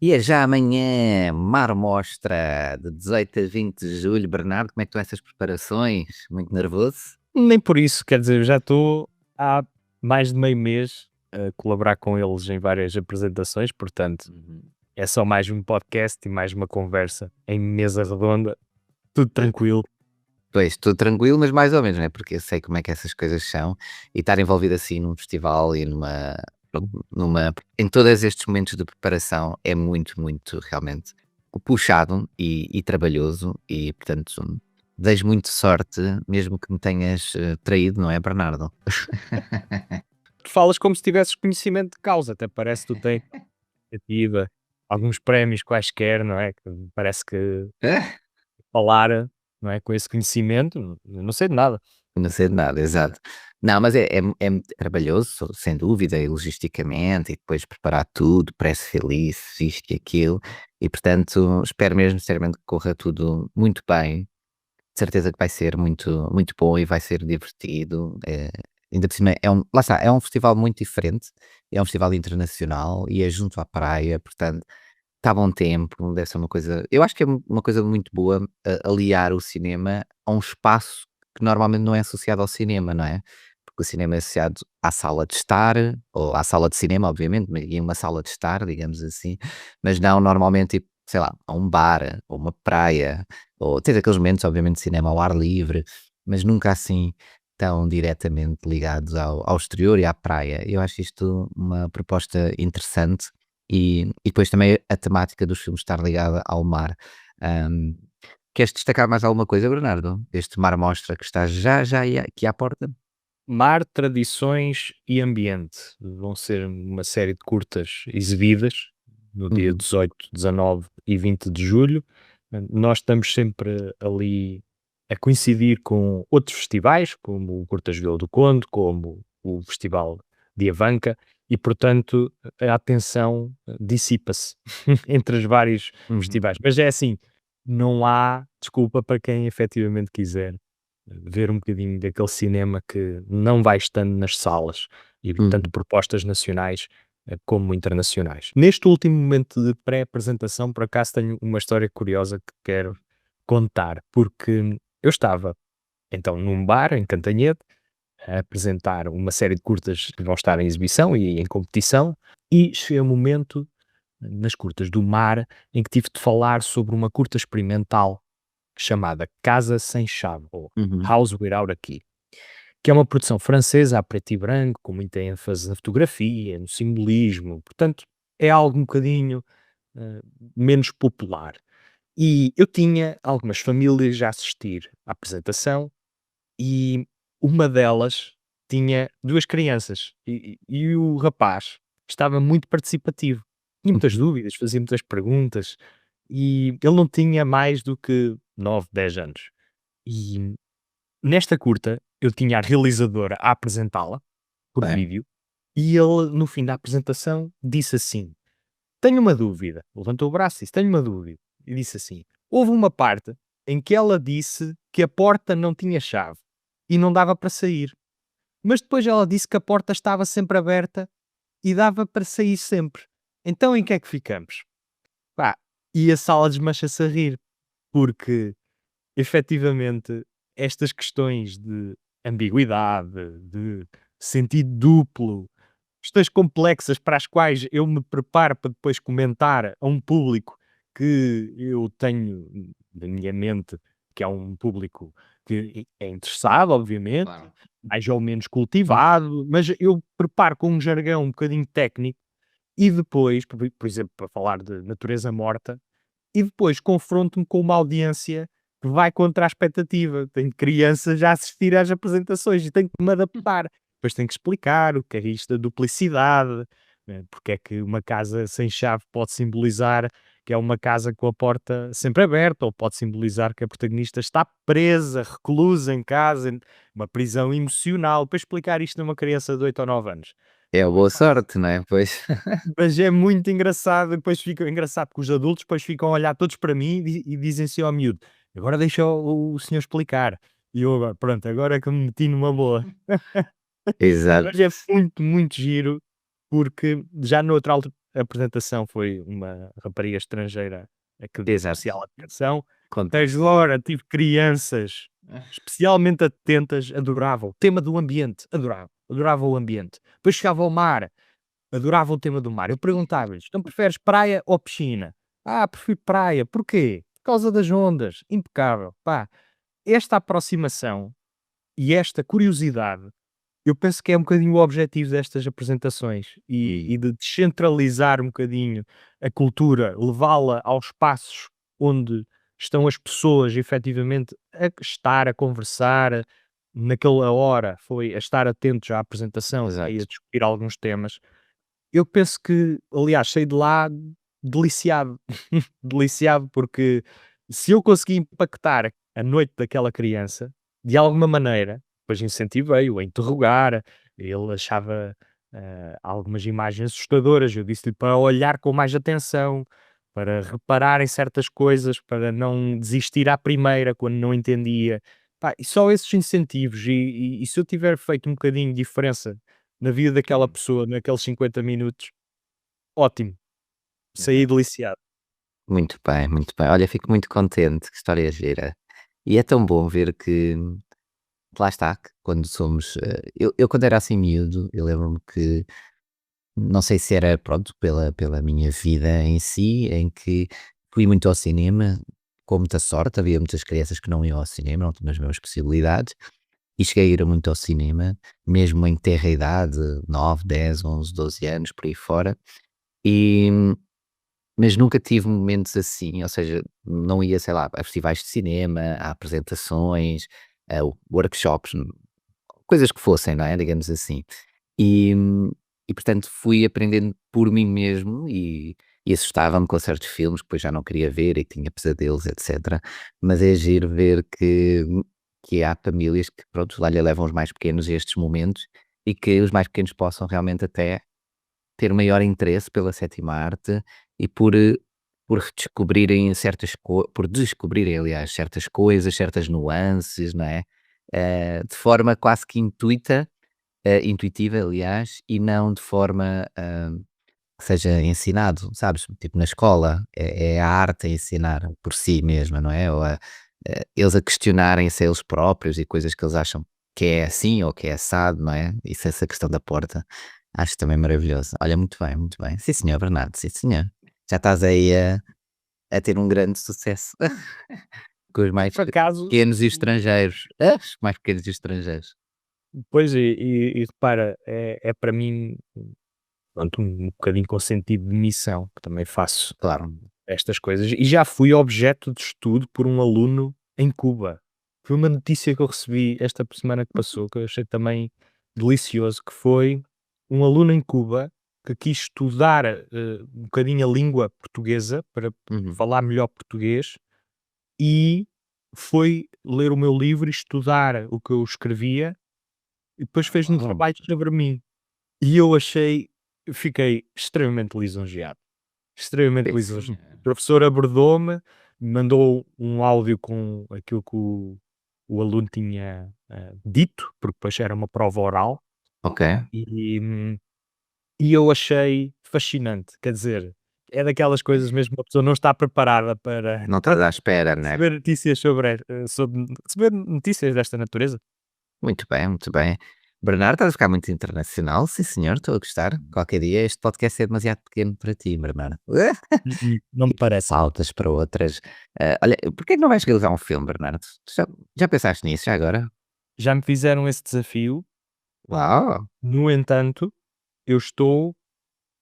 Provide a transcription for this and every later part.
E é já amanhã, Mar Mostra, de 18 a 20 de julho. Bernardo, como é que estão essas preparações? Muito nervoso? Nem por isso, quer dizer, eu já estou há mais de meio mês a colaborar com eles em várias apresentações, portanto, é só mais um podcast e mais uma conversa em mesa redonda, tudo tranquilo. Pois, tudo tranquilo, mas mais ou menos, não é? Porque eu sei como é que essas coisas são e estar envolvido assim num festival e em todos estes momentos de preparação é muito, muito realmente puxado e trabalhoso e, portanto, desejo muito sorte, mesmo que me tenhas traído, não é, Bernardo? Tu falas como se tivesses conhecimento de causa, até parece que tu tens iniciativa, alguns prémios quaisquer, não é? Que parece que falar, não é? Com esse conhecimento, eu não sei de nada. Não sei de nada, exato. Não, mas é trabalhoso, sem dúvida, e logisticamente, e depois preparar tudo, press release, isto e aquilo, e portanto espero mesmo sinceramente que corra tudo muito bem. De certeza que vai ser muito, muito bom e vai ser divertido. Ainda por cima, lá está, é um festival muito diferente, é um festival internacional e é junto à praia, portanto, está bom tempo, deve ser uma coisa. Eu acho que é uma coisa muito boa aliar o cinema a um espaço que normalmente não é associado ao cinema, não é? Porque o cinema é associado à sala de estar, ou à sala de cinema, obviamente, e uma sala de estar, digamos assim, mas não normalmente, tipo, sei lá, a um bar, ou uma praia, ou tens aqueles momentos, obviamente, de cinema ao ar livre, mas nunca assim tão diretamente ligados ao exterior e à praia. Eu acho isto uma proposta interessante e depois também a temática dos filmes estar ligada ao mar. Hum, Queres destacar mais alguma coisa, Bernardo? Este Mar Mostra que está já aí aqui à porta? Mar, tradições e ambiente. Vão ser uma série de curtas exibidas no dia Uhum, 18, 19 e 20 de julho. Nós estamos sempre ali a coincidir com outros festivais, como o Curtas Vila do Conde, como o Festival de Avanca, e portanto a atenção dissipa-se entre os vários uhum, festivais. Mas é assim, não há desculpa para quem efetivamente quiser ver um bocadinho daquele cinema que não vai estando nas salas, e tanto uhum. propostas nacionais como internacionais. Neste último momento de pré-apresentação, por acaso tenho uma história curiosa que quero contar, porque eu estava então num bar em Cantanhede a apresentar uma série de curtas que vão estar em exibição e em competição, e cheguei a um momento nas curtas do mar em que tive de falar sobre uma curta experimental chamada Casa Sem Chave, ou Uhum. House Without a Key, que é uma produção francesa a preto e branco, com muita ênfase na fotografia, no simbolismo, portanto é algo um bocadinho eh, menos popular. E eu tinha algumas famílias a assistir à apresentação e uma delas tinha duas crianças e o rapaz estava muito participativo, tinha muitas dúvidas, fazia muitas perguntas e ele não tinha mais do que 9, 10 anos. E nesta curta, eu tinha a realizadora a apresentá-la, por Bem, vídeo, e ele, no fim da apresentação, disse assim: "Tenho uma dúvida." Levantou o braço e disse: "Tenho uma dúvida." E disse assim: "Houve uma parte em que ela disse que a porta não tinha chave e não dava para sair, mas depois ela disse que a porta estava sempre aberta e dava para sair sempre. Então em que é que ficamos?" Pá, e a sala desmancha-se a rir, porque efetivamente, estas questões de ambiguidade, de sentido duplo, questões complexas para as quais eu me preparo para depois comentar a um público que eu tenho na minha mente, que é um público que é interessado, obviamente, claro. mais ou menos cultivado, mas eu preparo com um jargão um bocadinho técnico e depois, por exemplo, para falar de natureza morta, e depois confronto-me com uma audiência que vai contra a expectativa. Tenho crianças a assistir às apresentações e tenho que me adaptar. Depois tenho que explicar o que é isto da duplicidade, porque é que uma casa sem chave pode simbolizar que é uma casa com a porta sempre aberta, ou pode simbolizar que a protagonista está presa, reclusa em casa, uma prisão emocional. Para explicar isto a uma criança de 8 ou 9 anos. É a Não é boa fácil. sorte, não é? Pois. Mas é muito engraçado, depois fica engraçado porque os adultos depois ficam a olhar todos para mim e dizem assim ao miúdo: "Agora deixa o senhor explicar." E eu agora, pronto, agora é que me meti numa boa. Exato. Mas é muito, muito giro porque já noutra apresentação foi uma rapariga estrangeira a que deu Exato. especial atenção. Conta. Agora tive crianças especialmente atentas, adoravam o tema do ambiente, adoravam o ambiente. Depois chegava ao mar, adoravam o tema do mar. Eu perguntava-lhes: então preferes praia ou piscina? Ah, prefiro praia. Porquê? Por causa das ondas. Impecável. Pá, esta aproximação e esta curiosidade, eu penso que é um bocadinho o objetivo destas apresentações e de descentralizar um bocadinho a cultura, levá-la aos espaços onde estão as pessoas efetivamente a estar a conversar naquela hora, foi a estar atentos à apresentação e a Exato. discutir alguns temas. Eu penso que, aliás, saí de lá deliciado, deliciado, porque se eu conseguir impactar a noite daquela criança, de alguma maneira, depois incentivei-o a interrogar, ele achava algumas imagens assustadoras, eu disse-lhe para olhar com mais atenção, para reparar em certas coisas, para não desistir à primeira quando não entendia. Pá, e só esses incentivos, e se eu tiver feito um bocadinho de diferença na vida daquela pessoa, naqueles 50 minutos, ótimo, saí deliciado. Muito bem, muito bem. Olha, fico muito contente, que história gira. E é tão bom ver que lá está, que quando somos, eu quando era assim miúdo, eu lembro-me que, não sei se era, pronto, pela minha vida em si, em que fui muito ao cinema, com muita sorte, havia muitas crianças que não iam ao cinema, não tinham as mesmas possibilidades, e cheguei a ir muito ao cinema, mesmo em terra idade, 9, 10, 11, 12 anos, por aí fora, e mas nunca tive momentos assim, ou seja, não ia, sei lá, a festivais de cinema, a apresentações, a workshops, coisas que fossem, não é, digamos assim. E e portanto fui aprendendo por mim mesmo e assustava-me com certos filmes que depois já não queria ver e que tinha pesadelos, etcétera. Mas é giro ver que há famílias que, pronto, lá lhe levam os mais pequenos a estes momentos e que os mais pequenos possam realmente até ter maior interesse pela sétima arte e por redescobrirem por descobrirem, aliás, certas coisas, certas nuances, não é? De forma quase que intuitiva, aliás, e não de forma, que seja ensinado, sabes? Tipo na escola, é a arte a ensinar por si mesma, não é? Ou eles a questionarem-se a eles próprios e coisas que eles acham que é assim ou que é assado, não é? Isso, essa questão da porta, acho também maravilhoso. Olha, muito bem, muito bem. Sim senhor, Bernardo, sim senhor. Já estás aí a ter um grande sucesso com os mais Por acaso, pequenos e estrangeiros. Os mais pequenos e estrangeiros. pois, e repara, é para mim, pronto, um bocadinho com sentido de missão, que também faço Claro. estas coisas, e já fui objeto de estudo por um aluno em Cuba. Foi uma notícia que eu recebi esta semana que passou, que eu achei também delicioso, que foi um aluno em Cuba que quis estudar, um bocadinho a língua portuguesa para Uhum. falar melhor português e foi ler o meu livro e estudar o que eu escrevia e depois fez um Uau! trabalho sobre mim. E eu fiquei extremamente lisonjeado, extremamente Sim lisonjeado. senhor. O professor abordou-me, mandou um áudio com aquilo que o aluno tinha, dito, porque depois era uma prova oral, Ok. e, e eu achei fascinante. Quer dizer, é daquelas coisas mesmo que uma pessoa não está preparada para Não estás à espera, né? receber notícias sobre receber notícias desta natureza. Muito bem, muito bem. Bernardo, estás a ficar muito internacional. Sim, senhor, estou a gostar. Qualquer dia este podcast é demasiado pequeno para ti, Bernardo. Não me parece. Saltas para outras. Olha, porquê que não vais realizar um filme, Bernardo? Já pensaste nisso, já agora? Já me fizeram esse desafio, Uau! no entanto, eu estou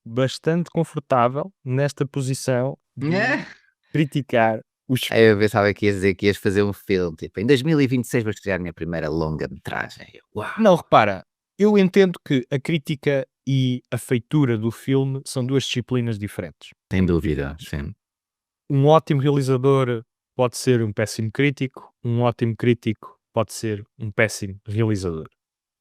bastante confortável nesta posição de É. criticar os Aí eu filmes. pensava que ias dizer que ias fazer um filme, tipo, em 2026 vou estrear a minha primeira longa-metragem. Uau! Não, repara, eu entendo que a crítica e a feitura do filme são 2 disciplinas diferentes. Sem dúvida, sim. Um ótimo realizador pode ser um péssimo crítico, um ótimo crítico pode ser um péssimo realizador.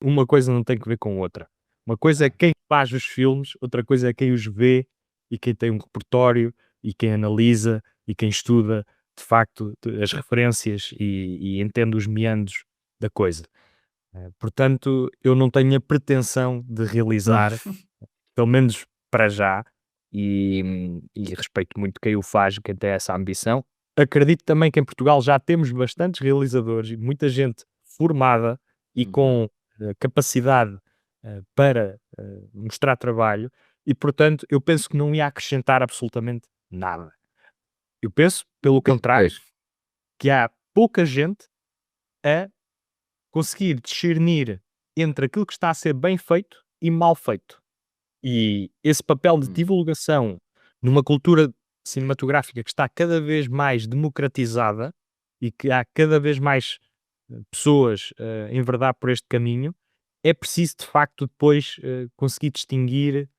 Uma coisa não tem que ver com outra. Uma coisa é quem faz os filmes, outra coisa é quem os vê e quem tem um repertório e quem analisa e quem estuda de facto as referências e entende os meandros da coisa. Portanto, eu não tenho a pretensão de realizar pelo menos para já, e respeito muito quem o faz, quem tem essa ambição. Acredito também que em Portugal já temos bastantes realizadores e muita gente formada e com capacidade para mostrar trabalho, e portanto eu penso que não ia acrescentar absolutamente nada. Eu penso, pelo contrário, Pois, que há pouca gente a conseguir discernir entre aquilo que está a ser bem feito e mal feito. E esse papel de hum, divulgação numa cultura cinematográfica que está cada vez mais democratizada e que há cada vez mais pessoas a enverdar por este caminho, é preciso de facto depois conseguir distinguir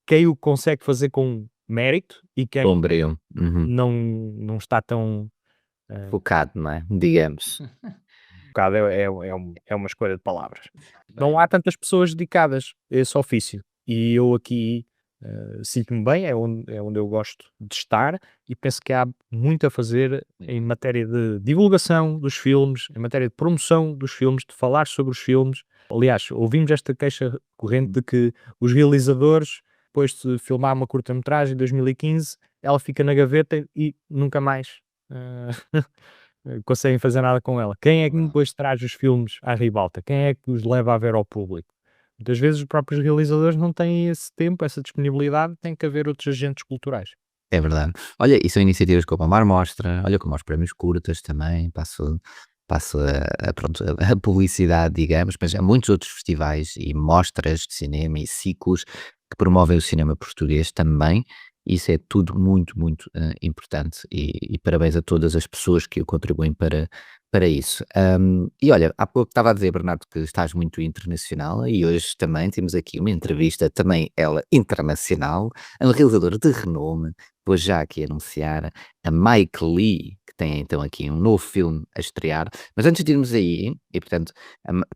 quem o consegue fazer com mérito e quem sombrio. Uhum. não está tão Focado, não é? Digamos. focado. É uma escolha de palavras. Não Bem, há tantas pessoas dedicadas a esse ofício. E eu aqui sinto-me bem, é onde eu gosto de estar, e penso que há muito a fazer em matéria de divulgação dos filmes, em matéria de promoção dos filmes, de falar sobre os filmes. Aliás, ouvimos esta queixa corrente de que os realizadores, depois de filmar uma curta-metragem em 2015, ela fica na gaveta e nunca mais eh, conseguem fazer nada com ela. Quem é que verdade. depois traz os filmes à ribalta? Quem é que os leva a ver ao público? Muitas vezes os próprios realizadores não têm esse tempo, essa disponibilidade, tem que haver outros agentes culturais. É verdade. Olha, e são iniciativas como a Mar Mostra, olha, como os prémios curtas também, passo pronto, a publicidade, digamos, mas há muitos outros festivais e mostras de cinema e ciclos que promovem o cinema português também. Isso é tudo muito, muito importante e parabéns a todas as pessoas que o contribuem para isso. E olha, há pouco estava a dizer, Bernardo, que estás muito internacional e hoje também temos aqui uma entrevista, também ela internacional, a um realizador de renome, vou já aqui anunciar, a Mike Lee, que tem então aqui um novo filme a estrear. Mas antes de irmos aí, e portanto,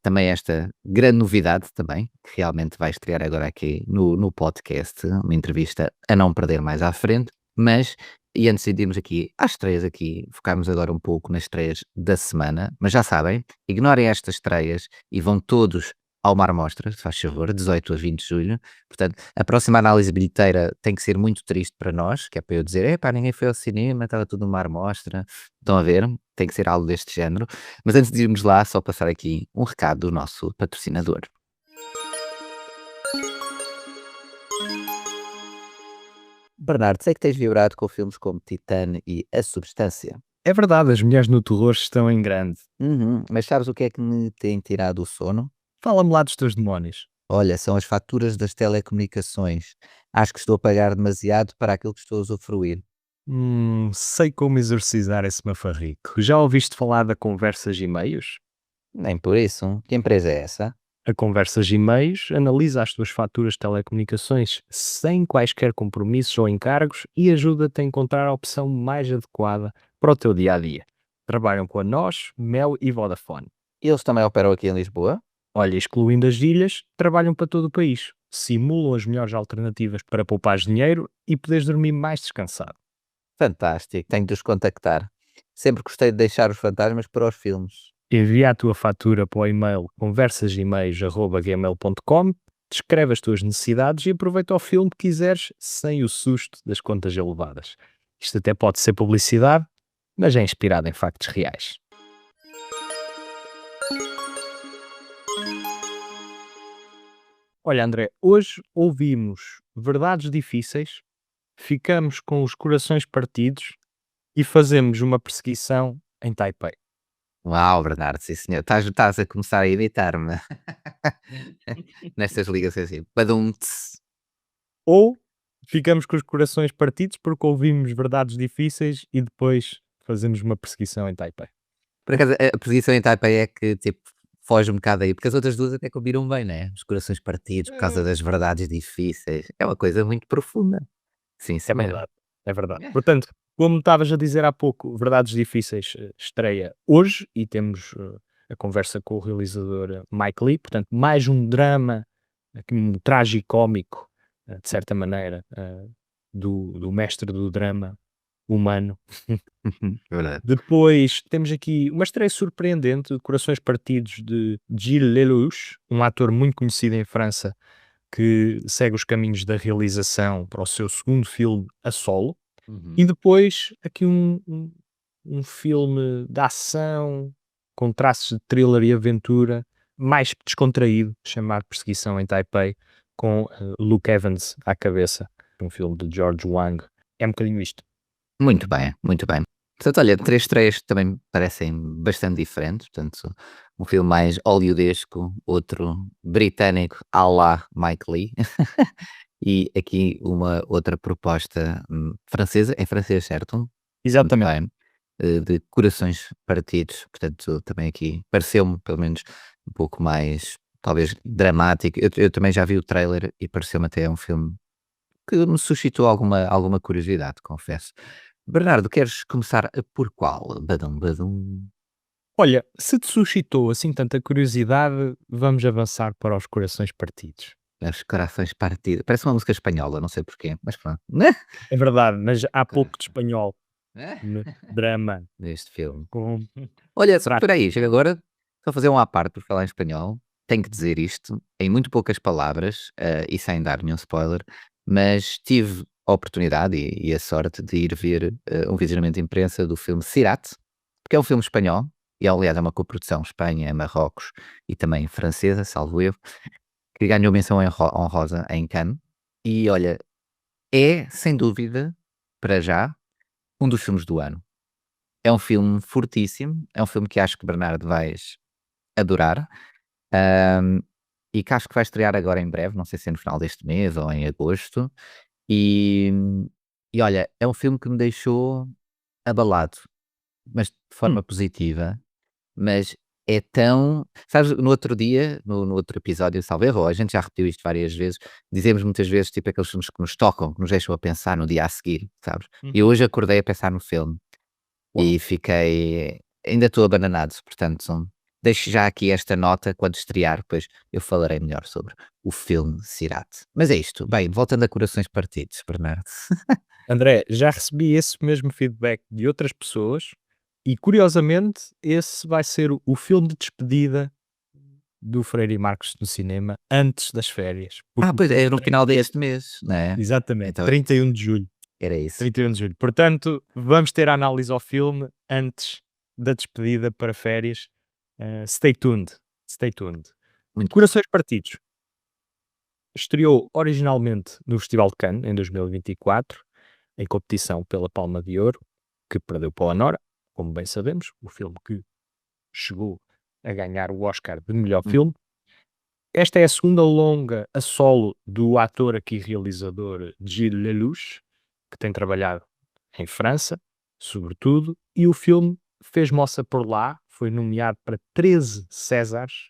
também esta grande novidade também, que realmente vai estrear agora aqui no podcast, uma entrevista a não perder mais à frente, mas, e antes de irmos aqui às estreias aqui, focarmos agora um pouco nas estreias da semana, mas já sabem, ignorem estas estreias e vão todos ao Mar Mostra, se faz favor, 18 a 20 de julho. Portanto, a próxima análise bilheteira tem que ser muito triste para nós, que é para eu dizer: "Epá, ninguém foi ao cinema, estava tudo numa amostra". Estão a ver? Tem que ser algo deste género. Mas antes de irmos lá, só passar aqui um recado do nosso patrocinador. Bernardo, sei que tens vibrado com filmes como Titane e A Substância. É verdade, as mulheres no terror estão em grande. Uhum, mas sabes o que é que me tem tirado o sono? Fala-me lá dos teus demónios. Olha, são as faturas das telecomunicações. Acho que estou a pagar demasiado para aquilo que estou a usufruir. Sei como exorcizar esse mafarrico. Já ouviste falar da Conversas e Meios? Nem por isso. Que empresa é essa? A Conversas e Meios analisa as tuas faturas de telecomunicações sem quaisquer compromissos ou encargos e ajuda-te a encontrar a opção mais adequada para o teu dia a dia. Trabalham com a NOS, Mel e Vodafone. Eles também operam aqui em Lisboa? Olha, excluindo as ilhas, trabalham para todo o país. Simulam as melhores alternativas para poupar dinheiro e poderes dormir mais descansado. Fantástico, tenho de os contactar. Sempre gostei de deixar os fantasmas para os filmes. Envia a tua fatura para o e-mail conversasemails@gmail.com, descreve as tuas necessidades e aproveita o filme que quiseres sem o susto das contas elevadas. Isto até pode ser publicidade, mas é inspirado em factos reais. Olha, André, hoje ouvimos verdades difíceis, ficamos com os corações partidos e fazemos uma perseguição em Taipei. Uau, Bernardo, sim senhor. Estás a começar a imitar-me. Nestas ligações assim. Badum-ts. Ou ficamos com os corações partidos porque ouvimos verdades difíceis e depois fazemos uma perseguição em Taipei. Por acaso, a posição em Taipei é que, tipo, foge um bocado aí, porque as outras duas até combinam bem, né? Os corações partidos por causa das verdades difíceis. É uma coisa muito profunda. Sim, É senhor. verdade, é verdade. Portanto, como estavas a dizer há pouco, Verdades Difíceis estreia hoje e temos a conversa com o realizador Mike Lee. Portanto, mais um drama, aqui um tragicómico, de certa maneira, do mestre do drama humano. É verdade. Depois temos aqui uma estreia surpreendente, Corações Partidos, de Gilles Lelouch, um ator muito conhecido em França, que segue os caminhos da realização para o seu segundo filme a solo. Uhum. E depois aqui um filme de ação com traços de thriller e aventura mais descontraído, chamado Perseguição em Taipei, com Luke Evans à cabeça. Um filme de George Wang. É um bocadinho isto. Muito bem, muito bem. Portanto, olha, 3 estreias que também me parecem bastante diferentes, portanto, um filme mais hollywoodesco, outro britânico à la Mike Leigh, e aqui uma outra proposta, francesa, em francês, certo? Muito Exatamente. bem, de corações partidos, portanto, também aqui pareceu-me, pelo menos, um pouco mais, talvez, dramático. Eu também já vi o trailer e pareceu-me até um filme que me suscitou alguma curiosidade, confesso. Bernardo, queres começar por qual? Badum, badum. Olha, se te suscitou assim tanta curiosidade, vamos avançar para os corações partidos. Os corações partidos. Parece uma música espanhola, não sei porquê, mas pronto. Né? É verdade, mas há pouco de Coração. espanhol É? no drama Neste filme. com Olha, será espera aí, chega agora, só fazer um à parte por falar em espanhol. Tenho que dizer isto em muito poucas palavras, e sem dar nenhum spoiler, mas tive a oportunidade e a sorte de ir ver, um visionamento de imprensa do filme Sirat, que é um filme espanhol, e aliás é uma coprodução Espanha, Marrocos e também francesa, salvo erro, que ganhou menção honrosa em Cannes. E olha, é sem dúvida, para já, um dos filmes do ano. É um filme fortíssimo, é um filme que acho que Bernardo vais adorar, hã, e que acho que vai estrear agora em breve, não sei se é no final deste mês ou em agosto, e olha, é um filme que me deixou abalado, mas de hum, forma positiva, mas é tão sabes, no outro dia, no outro episódio, salvo erro, a gente já repetiu isto várias vezes, dizemos muitas vezes, tipo, aqueles filmes que nos tocam, que nos deixam a pensar no dia a seguir, sabes? E uhum. hoje acordei a pensar no filme. Uau. E fiquei ainda estou abananado, portanto, deixo já aqui esta nota, quando estrear, depois eu falarei melhor sobre o filme Sirat. Mas é isto, bem, voltando a corações partidos, Bernardo. André, já recebi esse mesmo feedback de outras pessoas e curiosamente esse vai ser o filme de despedida do Freire e Marcos no cinema antes das férias, porque o Pois filme é, no estreia final deste mês, não é? exatamente, Então 31 de julho. era isso. 31 de julho. Portanto, vamos ter a análise ao filme antes da despedida para férias. Stay tuned. Stay tuned. Muito bem. Corações Partidos. Estreou originalmente no Festival de Cannes em 2024, em competição pela Palma de Ouro, que perdeu para o Anora, como bem sabemos, o filme que chegou a ganhar o Oscar de melhor Hum, filme. Esta é a segunda longa a solo do ator aqui realizador Gilles Lelouch, que tem trabalhado em França, sobretudo, e o filme fez moça por lá, foi nomeado para 13 Césares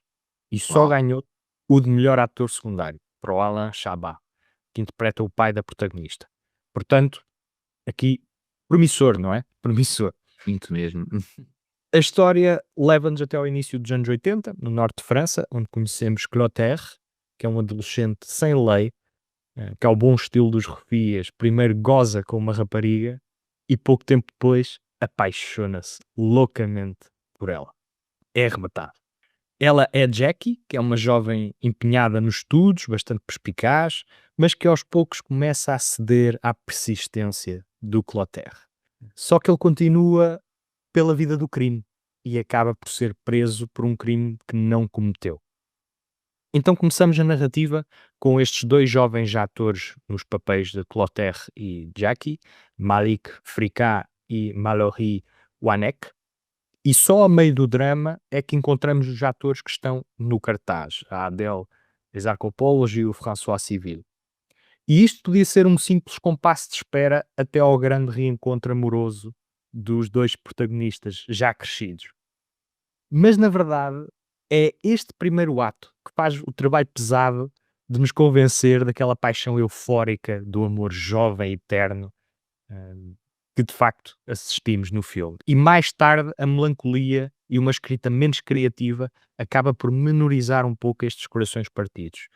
e só uau, ganhou o de melhor ator secundário, para o Alain Chabat, que interpreta o pai da protagonista. Portanto, aqui promissor, não é? Promissor. muito mesmo. A história leva-nos até ao início dos anos 80, no norte de França, onde conhecemos Clotaire, que é um adolescente sem lei, que ao bom estilo dos refias, primeiro goza com uma rapariga e pouco tempo depois apaixona-se loucamente por ela. É arrebatado. Ela é Jackie, que é uma jovem empenhada nos estudos, bastante perspicaz, mas que aos poucos começa a ceder à persistência do Clotaire. Só que ele continua pela vida do crime e acaba por ser preso por um crime que não cometeu. Então começamos a narrativa com estes dois jovens atores nos papéis de Clotaire e Jackie, Malik Fricka e Mallory Wanek, e só a meio do drama é que encontramos os atores que estão no cartaz, a Adèle Exarchopoulos e o François Civil. E isto podia ser um simples compasso de espera até ao grande reencontro amoroso dos dois protagonistas já crescidos. Mas na verdade é este primeiro ato que faz o trabalho pesado de nos convencer daquela paixão eufórica do amor jovem e eterno, hum, que de facto assistimos no filme. E mais tarde a melancolia e uma escrita menos criativa acaba por menorizar um pouco estes corações partidos,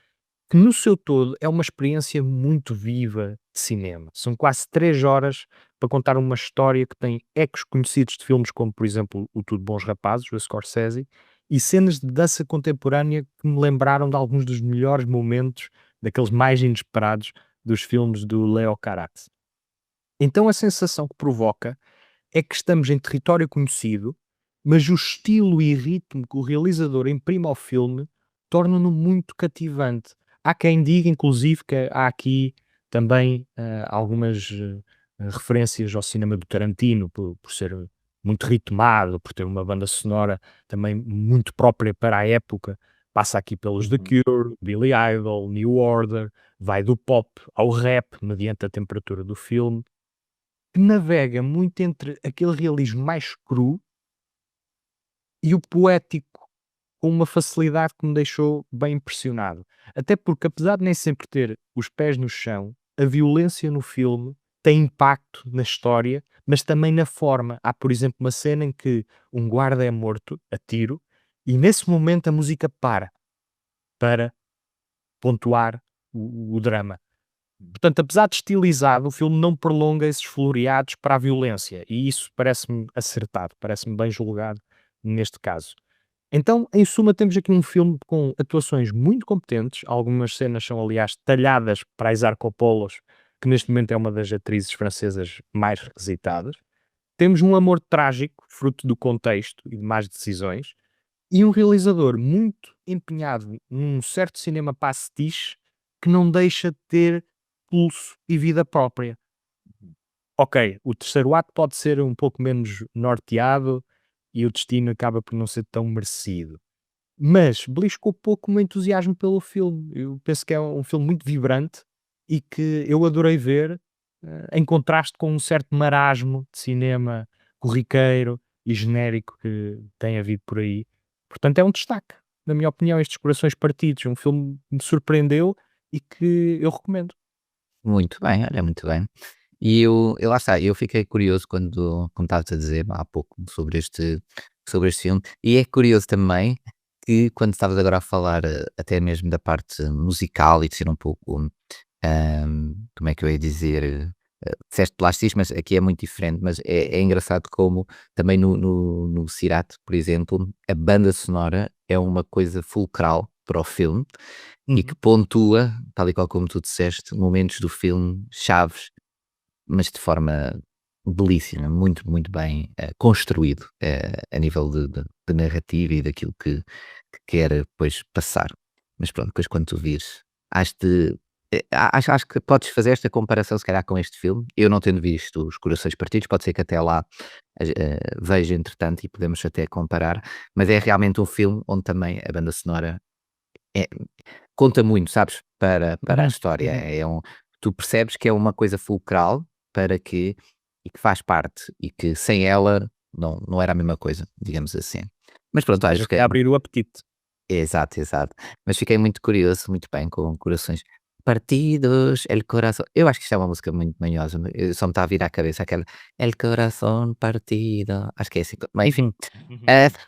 que no seu todo é uma experiência muito viva de cinema. São quase 3 horas para contar uma história que tem ecos conhecidos de filmes como, por exemplo, o Tudo Bons Rapazes, do Scorsese, e cenas de dança contemporânea que me lembraram de alguns dos melhores momentos daqueles mais inesperados dos filmes do Leo Carax. Então a sensação que provoca é que estamos em território conhecido, mas o estilo e ritmo que o realizador imprime ao filme torna-no muito cativante. Há quem diga, inclusive, que há aqui também algumas referências ao cinema do Tarantino, por ser muito ritmado, por ter uma banda sonora também muito própria para a época. Passa aqui pelos The Cure, Billy Idol, New Order, vai do pop ao rap, mediante a temperatura do filme, que navega muito entre aquele realismo mais cru e o poético, com uma facilidade que me deixou bem impressionado. Até porque, apesar de nem sempre ter os pés no chão, a violência no filme tem impacto na história, mas também na forma. Há, por exemplo, uma cena em que um guarda é morto a tiro e nesse momento a música para pontuar o drama. Portanto, apesar de estilizado, o filme não prolonga esses floreados para a violência e isso parece-me acertado, parece-me bem julgado neste caso. Então, em suma, temos aqui um filme com atuações muito competentes. Algumas cenas são, aliás, talhadas para a Isar Coppola, que neste momento é uma das atrizes francesas mais requisitadas. Temos um amor trágico, fruto do contexto e de más decisões, e um realizador muito empenhado num certo cinema pastiche que não deixa de ter pulso e vida própria. Ok, o terceiro ato pode ser um pouco menos norteado e o destino acaba por não ser tão merecido. Mas beliscou pouco o meu entusiasmo pelo filme. Eu penso que é um filme muito vibrante e que eu adorei ver, em contraste com um certo marasmo de cinema corriqueiro e genérico que tem havido por aí. Portanto, é um destaque, na minha opinião, estes Corações Partidos. Um filme que me surpreendeu e que eu recomendo. Muito bem, olha, muito bem. E eu lá está, eu fiquei curioso quando, como estavas a dizer há pouco sobre este filme, e é curioso também que quando estavas agora a falar até mesmo da parte musical e de ser um pouco, como é que eu ia dizer, disseste plástico, mas aqui é muito diferente, mas é engraçado como também no Cirato, por exemplo, a banda sonora é uma coisa fulcral para o filme e que pontua, tal e qual como tu disseste, momentos do filme chaves, mas de forma belíssima, muito, muito bem construído a nível de narrativa e daquilo que quer depois passar. Mas pronto, depois quando tu vires, has de. Acho que podes fazer esta comparação, se calhar, com este filme. Eu não tendo visto Os Corações Partidos, pode ser que até lá veja, entretanto, e podemos até comparar. Mas é realmente um filme onde também a banda sonora é, conta muito, sabes, para a história. Tu percebes que é uma coisa fulcral para que e que faz parte e que sem ela não era a mesma coisa, digamos assim. Mas pronto, Ou acho seja, que é abrir o apetite. exato, exato. Mas fiquei muito curioso, muito bem, com Corações Partidos, El Corazón. Eu acho que isto é uma música muito manhosa, só me está a vir à cabeça aquela El Corazón Partido. Acho que é assim. Mas enfim,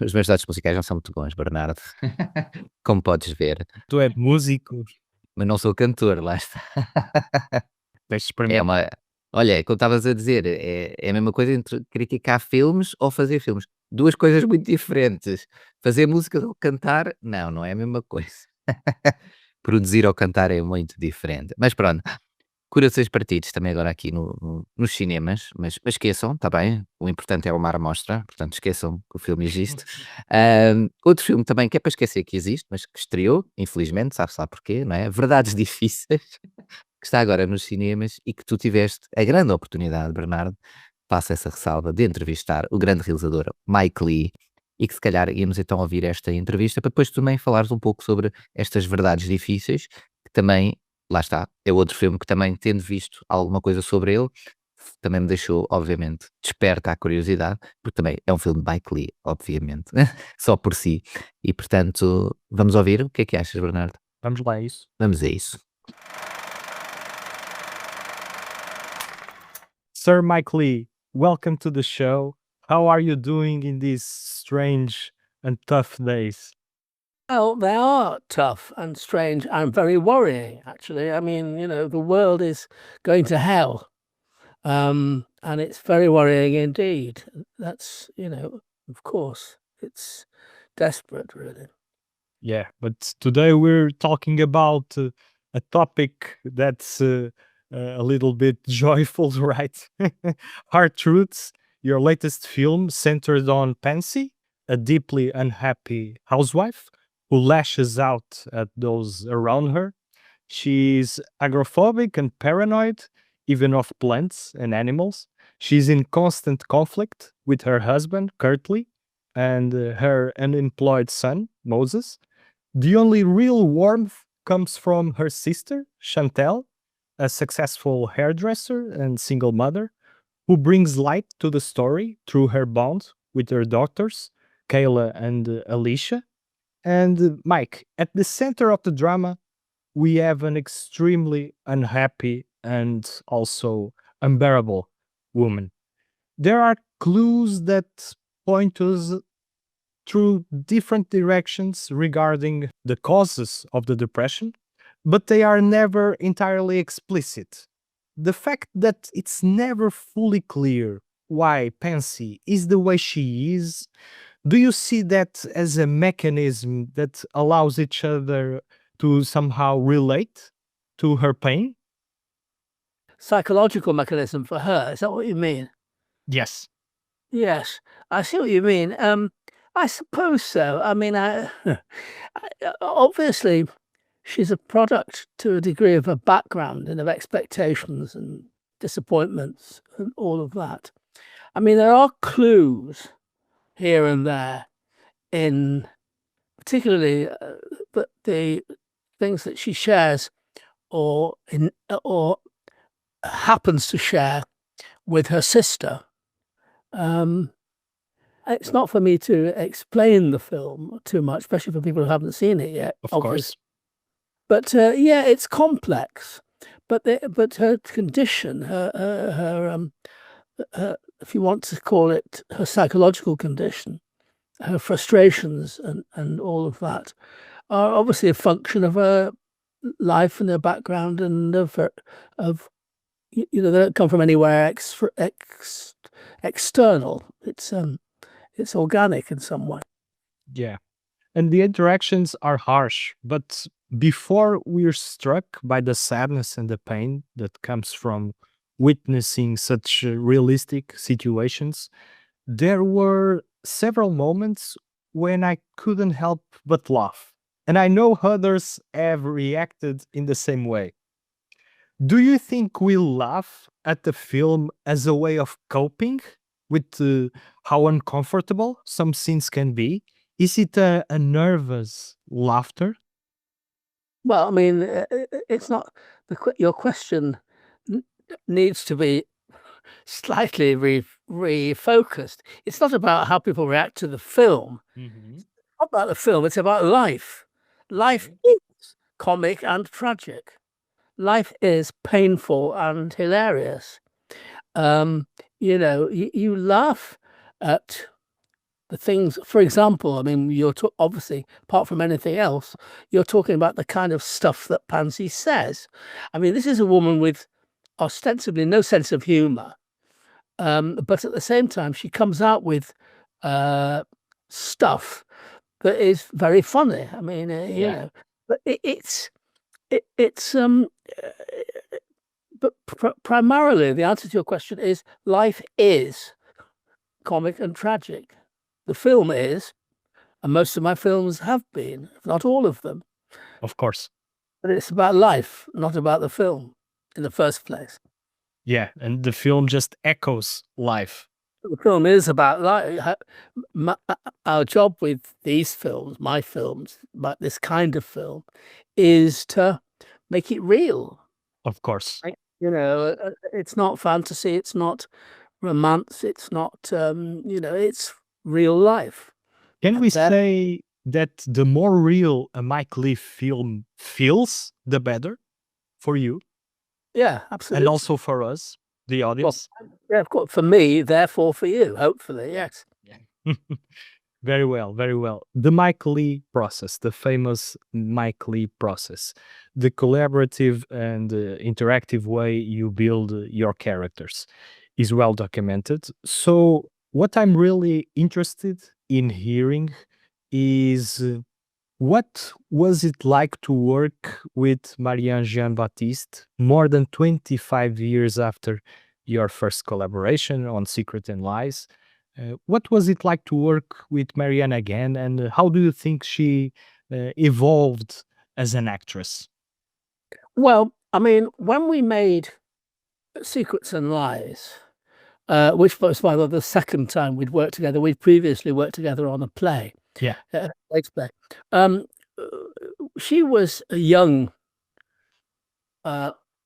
os meus dados musicais não são muito bons, Bernardo, como podes ver. Tu és músico, Mas não sou cantor, lá está. deixes para É mim. uma olha, como estavas a dizer, é a mesma coisa entre criticar filmes ou fazer filmes. 2 coisas muito diferentes. Fazer música ou cantar, não é a mesma coisa. Produzir ou cantar é muito diferente. Mas pronto, Corações Partidos também agora aqui nos cinemas, mas esqueçam, está bem? O importante é uma amostra, portanto esqueçam que o filme existe. Outro filme também que é para esquecer que existe, mas que estreou, infelizmente, sabe-se lá porquê, não é? Verdades Difíceis. Que está agora nos cinemas e que tu tiveste a grande oportunidade, Bernardo, faço essa ressalva, de entrevistar o grande realizador Mike Lee e que se calhar íamos então ouvir esta entrevista para depois também falares um pouco sobre estas verdades difíceis, que também, lá está, é outro filme que também, tendo visto alguma coisa sobre ele, também me deixou, obviamente, desperta a curiosidade, porque também é um filme de Mike Lee, obviamente, só por si. E portanto, vamos ouvir? O que é que achas, Bernardo? Vamos lá, é isso. Vamos a isso. Sir Mike Lee, welcome to the show. How are you doing in these strange and tough days? Well, they are tough and strange and very worrying, actually. I mean, the world is going to hell. And it's very worrying indeed. That's, of course, it's desperate, really. Yeah, but today we're talking about a topic that's a little bit joyful, right? Hard Truths, your latest film centered on Pansy, a deeply unhappy housewife who lashes out at those around her. She's agoraphobic and paranoid, even of plants and animals. She's in constant conflict with her husband, Curtly, and her unemployed son, Moses. The only real warmth comes from her sister, Chantel, a successful hairdresser and single mother, who brings light to the story through her bond with her daughters, Kayla and Alicia. And Mike, at the center of the drama, we have an extremely unhappy and also unbearable woman. There are clues that point us through different directions regarding the causes of the depression, but they are never entirely explicit. The fact that it's never fully clear why Pansy is the way she is, do you see that as a mechanism that allows each other to somehow relate to her pain? Psychological mechanism for her. Is that what you mean? Yes. Yes, I see what you mean. I suppose so. I mean, obviously, she's a product to a degree of her background and of expectations and disappointments and all of that. I mean, there are clues here and there in particularly the things that she shares or happens to share with her sister. It's not for me to explain the film too much, especially for people who haven't seen it yet. Of course. But yeah, it's complex. But her condition, her if you want to call it her psychological condition, her frustrations and all of that are obviously a function of her life and her background and of they don't come from anywhere external. It's organic in some way. Yeah. And the interactions are harsh, but before we're struck by the sadness and the pain that comes from witnessing such realistic situations, there were several moments when I couldn't help but laugh. And I know others have reacted in the same way. Do you think we laugh at the film as a way of coping with how uncomfortable some scenes can be? Is it a nervous laughter? Well, I mean, it's not your question needs to be slightly refocused. It's not about how people react to the film. It's not about the film. It's about life. Life is comic and tragic. Life is painful and hilarious. You laugh at the things. For example, I mean, you're obviously, apart from anything else, you're talking about the kind of stuff that Pansy says. I mean, this is a woman with ostensibly no sense of humor, but at the same time, she comes out with stuff that is very funny. I mean, but but primarily the answer to your question is life is comic and tragic. The film is, and most of my films have been, if not all of them. Of course. But it's about life, not about the film in the first place. Yeah, and the film just echoes life. The film is about life. Our job with these films, my films, but this kind of film, is to make it real. Of course. It's not fantasy, it's not romance, it's not, it's real life. Can we say that the more real a Mike Leigh film feels, the better for you? Yeah, absolutely. And also for us, the audience? Well, yeah, of course. For me, therefore for you, hopefully, yes. Very well, very well. The Mike Leigh process, the famous Mike Leigh process, the collaborative and interactive way you build your characters is well documented. So what I'm really interested in hearing is What was it like to work with Marianne Jean-Baptiste more than 25 years after your first collaboration on Secret and Lies? What was it like to work with Marianne again, and how do you think she evolved as an actress? Well, I mean, when we made Secrets and Lies, which was, by the way, the second time we'd worked together. We'd previously worked together on a play, Yeah. Shakespeare. She was a young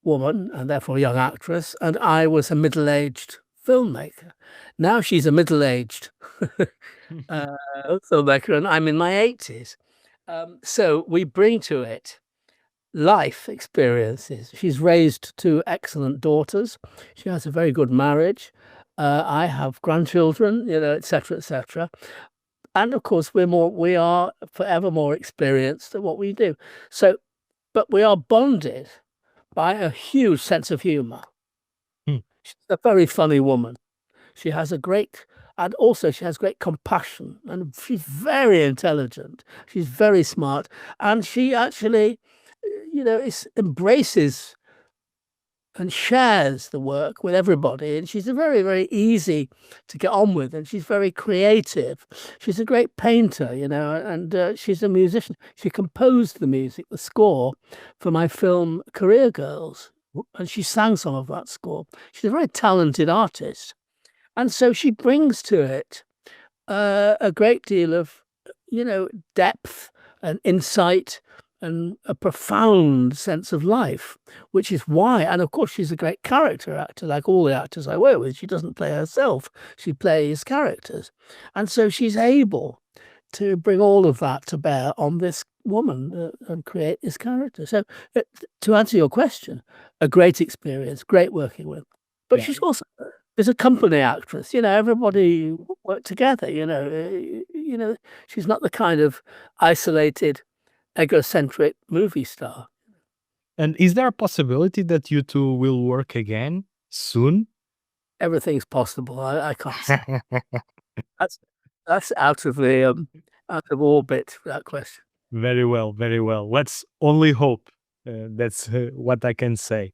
woman, and therefore a young actress, and I was a middle-aged filmmaker. Now she's a middle-aged filmmaker, and I'm in my 80s. So we bring to it life experiences. She's raised two excellent daughters. She has a very good marriage. I have grandchildren, you know, etc., etc. And of course, we are forever more experienced at what we do. So, but we are bonded by a huge sense of humor. Hmm. She's a very funny woman. She has a great, and also she has great compassion, and she's very intelligent. She's very smart, and she actually, you know, embraces and shares the work with everybody. And she's a very, very easy to get on with, and she's very creative. She's a great painter, you know, and she's a musician. She composed the music, the score for my film Career Girls, and she sang some of that score. She's a very talented artist. And so she brings to it a great deal of, you know, depth and insight and a profound sense of life, which is why, and of course, she's a great character actor, like all the actors I work with. She doesn't play herself, she plays characters. And so she's able to bring all of that to bear on this woman and create this character. So, to answer your question, a great experience, great working with. But Yeah. she's also is a company actress. You know, everybody worked together. You know, she's not the kind of isolated, egocentric movie star. And is there a possibility that you two will work again soon? Everything's possible. I can't say. That's out of the out of orbit, that question. Very well, very well. Let's only hope. That's what I can say.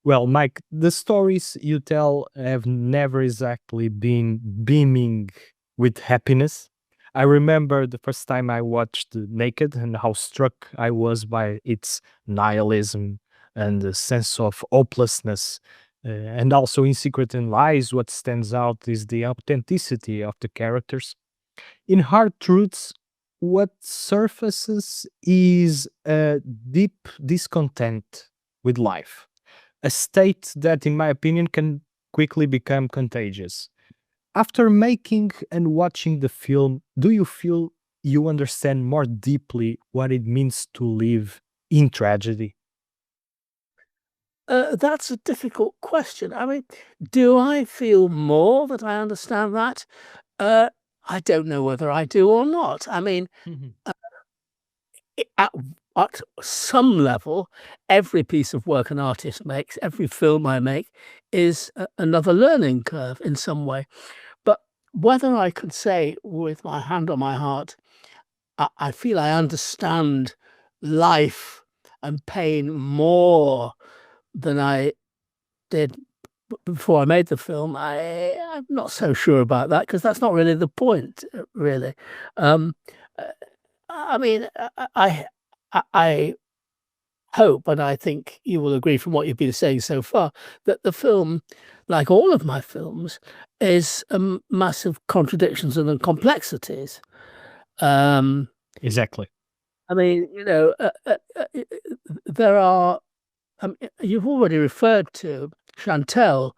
Well, Mike, the stories you tell have never exactly been beaming with happiness. I remember the first time I watched Naked and how struck I was by its nihilism and the sense of hopelessness. And also in Secret and Lies, what stands out is the authenticity of the characters. In Hard Truths, what surfaces is a deep discontent with life, a state that, in my opinion, can quickly become contagious. After making and watching the film, do you feel you understand more deeply what it means to live in tragedy? That's a difficult question. I mean, do I feel more that I understand that? I don't know whether I do or not. I mean, at some level, every piece of work an artist makes, every film I make, is another learning curve in some way. But whether I could say with my hand on my heart, I feel I understand life and pain more than I did before I made the film, I'm not so sure about that, because that's not really the point, really. I mean, I hope, and I think you will agree from what you've been saying so far, that the film, like all of my films, is massive contradictions and complexities. Exactly. I mean, you know, there are. You've already referred to Chantel,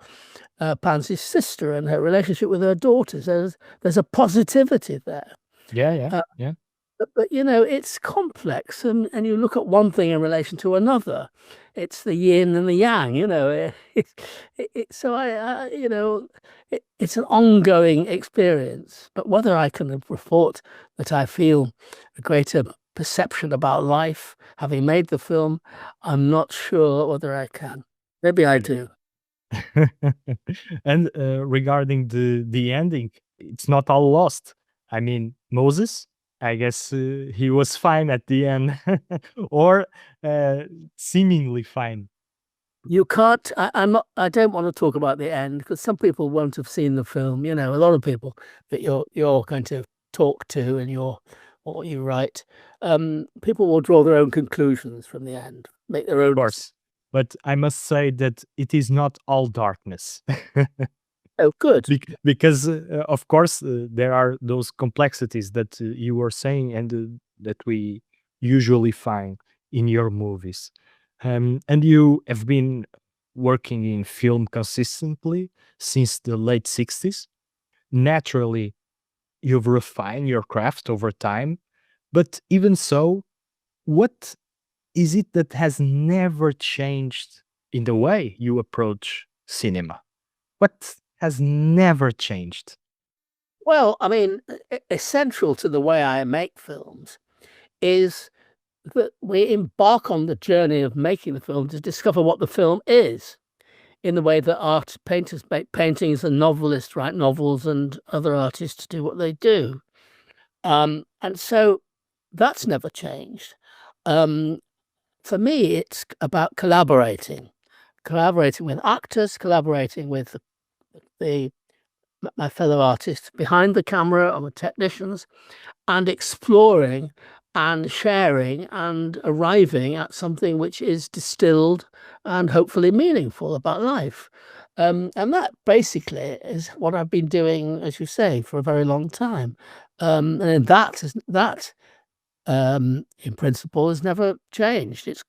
Pansy's sister, and her relationship with her daughters. There's a positivity there. Yeah. But you know, it's complex, and you look at one thing in relation to another. It's the yin and the yang, you know. So you know, it's an ongoing experience. But whether I can report that I feel a greater perception about life having made the film, I'm not sure whether I can. Maybe I do. And regarding the ending, it's not all lost. I mean, Moses, I guess he was fine at the end, or seemingly fine. You can't. I'm not. I don't want to talk about the end because some people won't have seen the film. You know, a lot of people that you're going to talk to and or what you write. People will draw their own conclusions from the end, make their Of own. course. But I must say that it is not all darkness. Oh, good. Because, of course, there are those complexities that you were saying and that we usually find in your movies. And you have been working in film consistently since the late 60s. Naturally, you've refined your craft over time. But even so, what is it that has never changed in the way you approach cinema? What has never changed? Well, I mean, essential to the way I make films is that we embark on the journey of making the film to discover what the film is, in the way that painters make paintings and novelists write novels and other artists do what they do. And so that's never changed. For me, it's about collaborating with actors, collaborating with my fellow artists behind the camera or with technicians, and exploring and sharing and arriving at something which is distilled and hopefully meaningful about life. And that basically is what I've been doing, as you say, for a very long time. And that in principle has never changed. It's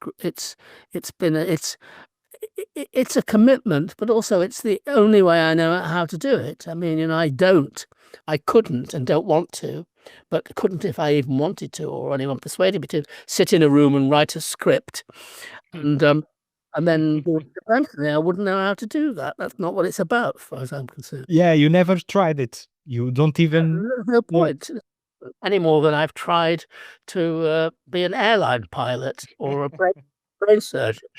a commitment, but also it's the only way I know how to do it. I mean, you know, I couldn't and don't want to, but couldn't if I even wanted to, or anyone persuaded me to sit in a room and write a script. And then eventually I wouldn't know how to do that. That's not what it's about, as far as I'm concerned. Yeah, you never tried it. You don't even. There's no point any more than I've tried to be an airline pilot or a brain surgeon.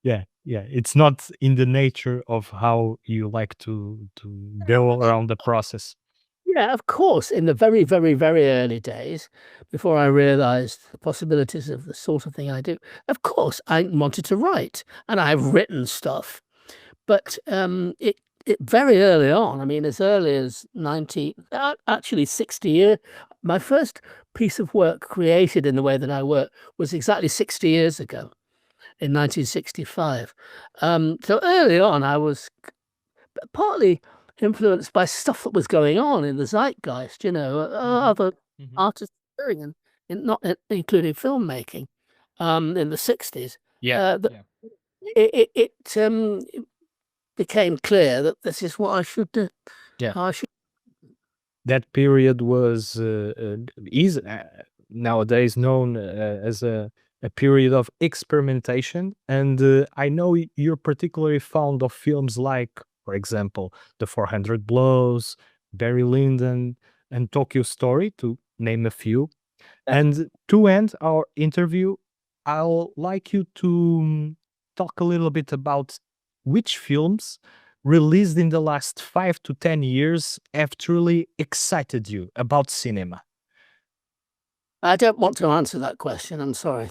Yeah, it's not in the nature of how you like to go around the process. Yeah, of course. In the very, very, very early days, before I realized the possibilities of the sort of thing I do, of course, I wanted to write, and I've written stuff. But it very early on, I mean, as early as 60 years, my first piece of work created in the way that I work was exactly 60 years ago, in 1965. So early on, I was partly influenced by stuff that was going on in the zeitgeist, you know, other artists doing, not including filmmaking, in the 60s. It became clear that this is what I should do. Yeah. That period was is nowadays known as a period of experimentation, and I know you're particularly fond of films like, for example, The 400 Blows, Barry Lyndon, and Tokyo Story, to name a few. And to end our interview, I'll like you to talk a little bit about which films released in the last 5 to 10 years have truly excited you about cinema. I don't want to answer that question. I'm sorry.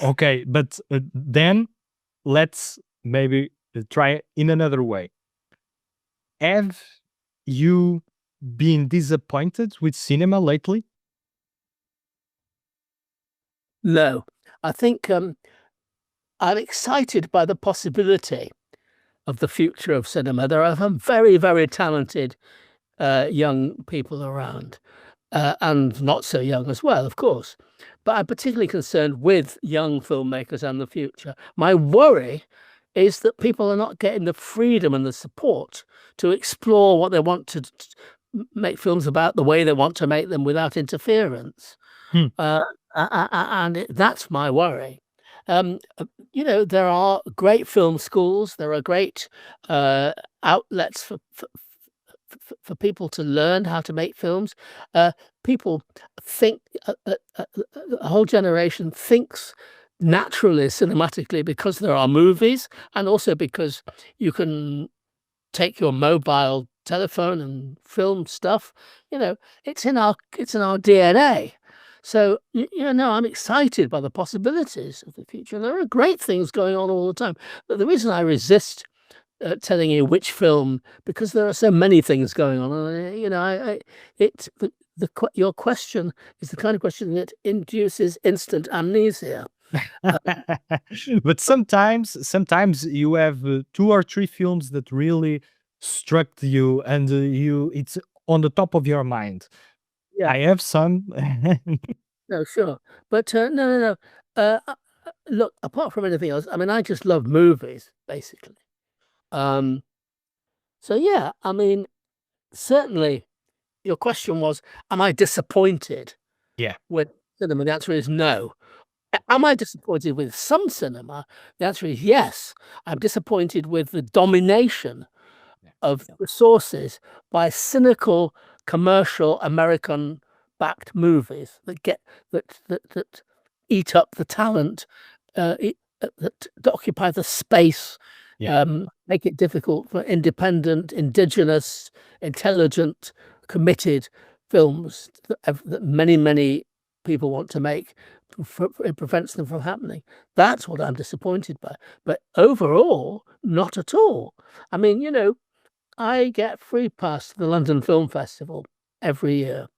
Okay, but then let's maybe try in another way. Have you been disappointed with cinema lately? No, I think I'm excited by the possibility of the future of cinema. There are some very, very talented young people around, and not so young as well, of course. But I'm particularly concerned with young filmmakers and the future. My worry is that people are not getting the freedom and the support to explore what they want to make films about, the way they want to make them without interference. And that's my worry. You know, there are great film schools. There are great outlets for people to learn how to make films. People think, a whole generation thinks naturally, cinematically, because there are movies, and also because you can take your mobile telephone and film stuff, it's in our DNA. So I'm excited by the possibilities of the future. There are great things going on all the time. But the reason I resist telling you which film, because there are so many things going on, and your question is the kind of question that induces instant amnesia. But sometimes you have 2 or 3 films that really struck you, and it's on the top of your mind. Yeah. I have some. No, sure. But no. Look, apart from anything else, I mean, I just love movies, basically. So yeah, I mean, certainly your question was, am I disappointed Yeah. with cinema? The answer is no. Am I disappointed with some cinema? The answer is yes. I'm disappointed with the domination of resources by cynical, commercial, American-backed movies that eat up the talent, that occupy the space, Yeah. make it difficult for independent, indigenous, intelligent, committed films that many people want to make. It prevents them from happening. That's what I'm disappointed by. But overall, not at all. I mean, I get free pass to the London Film Festival every year.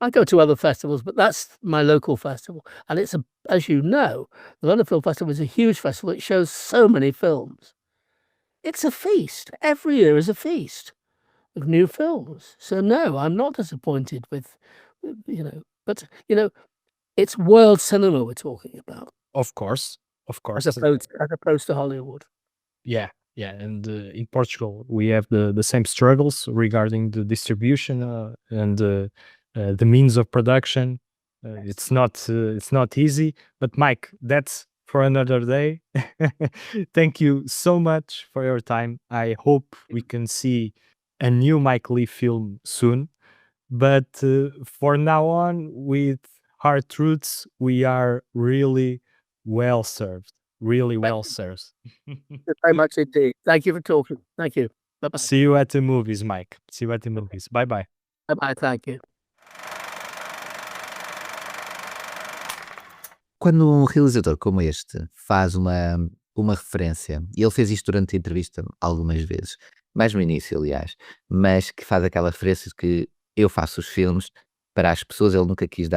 I go to other festivals, but that's my local festival. And it's as you know, the London Film Festival is a huge festival. It shows so many films. It's a feast. Every year is a feast of new films. So no, I'm not disappointed with, but it's world cinema we're talking about, Of course. as opposed to Hollywood. Yeah. And in Portugal, we have the same struggles regarding the distribution and the means of production. It's not easy. But Mike, that's for another day. Thank you so much for your time. I hope we can see a new Mike Leigh film soon. But for now on, with Hard Truths, we are really well served. Really well served. Very much indeed. Thank you for talking. Thank you. Bye-bye. See you at the movies, Mike. See you at the movies. Bye-bye. Bye-bye. Thank you. Quando um realizador como este faz uma referência, e ele fez isto durante a entrevista algumas vezes, mais no início, aliás, mas que faz aquela referência de que eu faço os filmes para as pessoas, ele nunca quis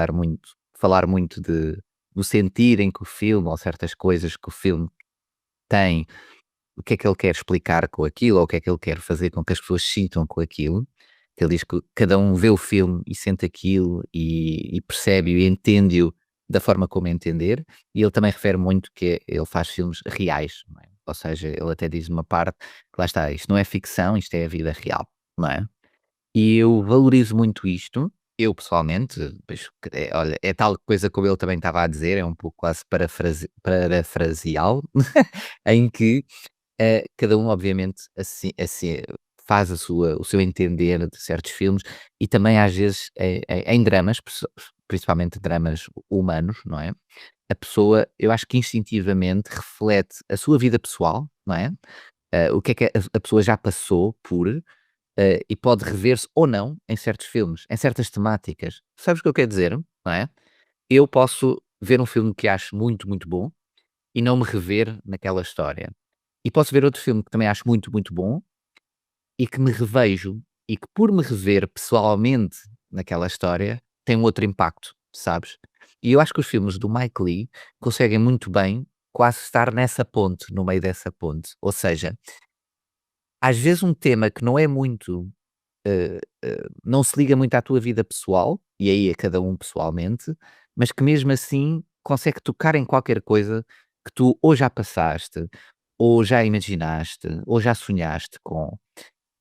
falar muito do sentido em que o filme, ou certas coisas que o filme tem, o que é que ele quer explicar com aquilo, ou o que é que ele quer fazer com que as pessoas sintam com aquilo. Ele diz que cada um vê o filme e sente aquilo e percebe-o e entende-o da forma como entender, e ele também refere muito que ele faz filmes reais, não é? Ou seja, ele até diz numa parte que lá está, isto não é ficção, isto é a vida real, não é? E eu valorizo muito isto, eu pessoalmente, olha, é tal coisa como ele também estava a dizer, é um pouco quase parafraseal, em que cada um obviamente assim faz o seu entender de certos filmes, e também às vezes em dramas, principalmente dramas humanos, não é? A pessoa, eu acho que instintivamente reflete a sua vida pessoal, não é? O que é que a pessoa já passou por, e pode rever-se ou não em certos filmes, em certas temáticas. Sabes o que eu quero dizer, não é? Eu posso ver um filme que acho muito, muito bom e não me rever naquela história. E posso ver outro filme que também acho muito, muito bom e que me revejo, e que por me rever pessoalmente naquela história tem um outro impacto, sabes? E eu acho que os filmes do Mike Leigh conseguem muito bem quase estar nessa ponte, no meio dessa ponte. Ou seja, às vezes um tema que não é muito, não se liga muito à tua vida pessoal, e aí a cada um pessoalmente, mas que mesmo assim consegue tocar em qualquer coisa que tu ou já passaste, ou já imaginaste, ou já sonhaste com.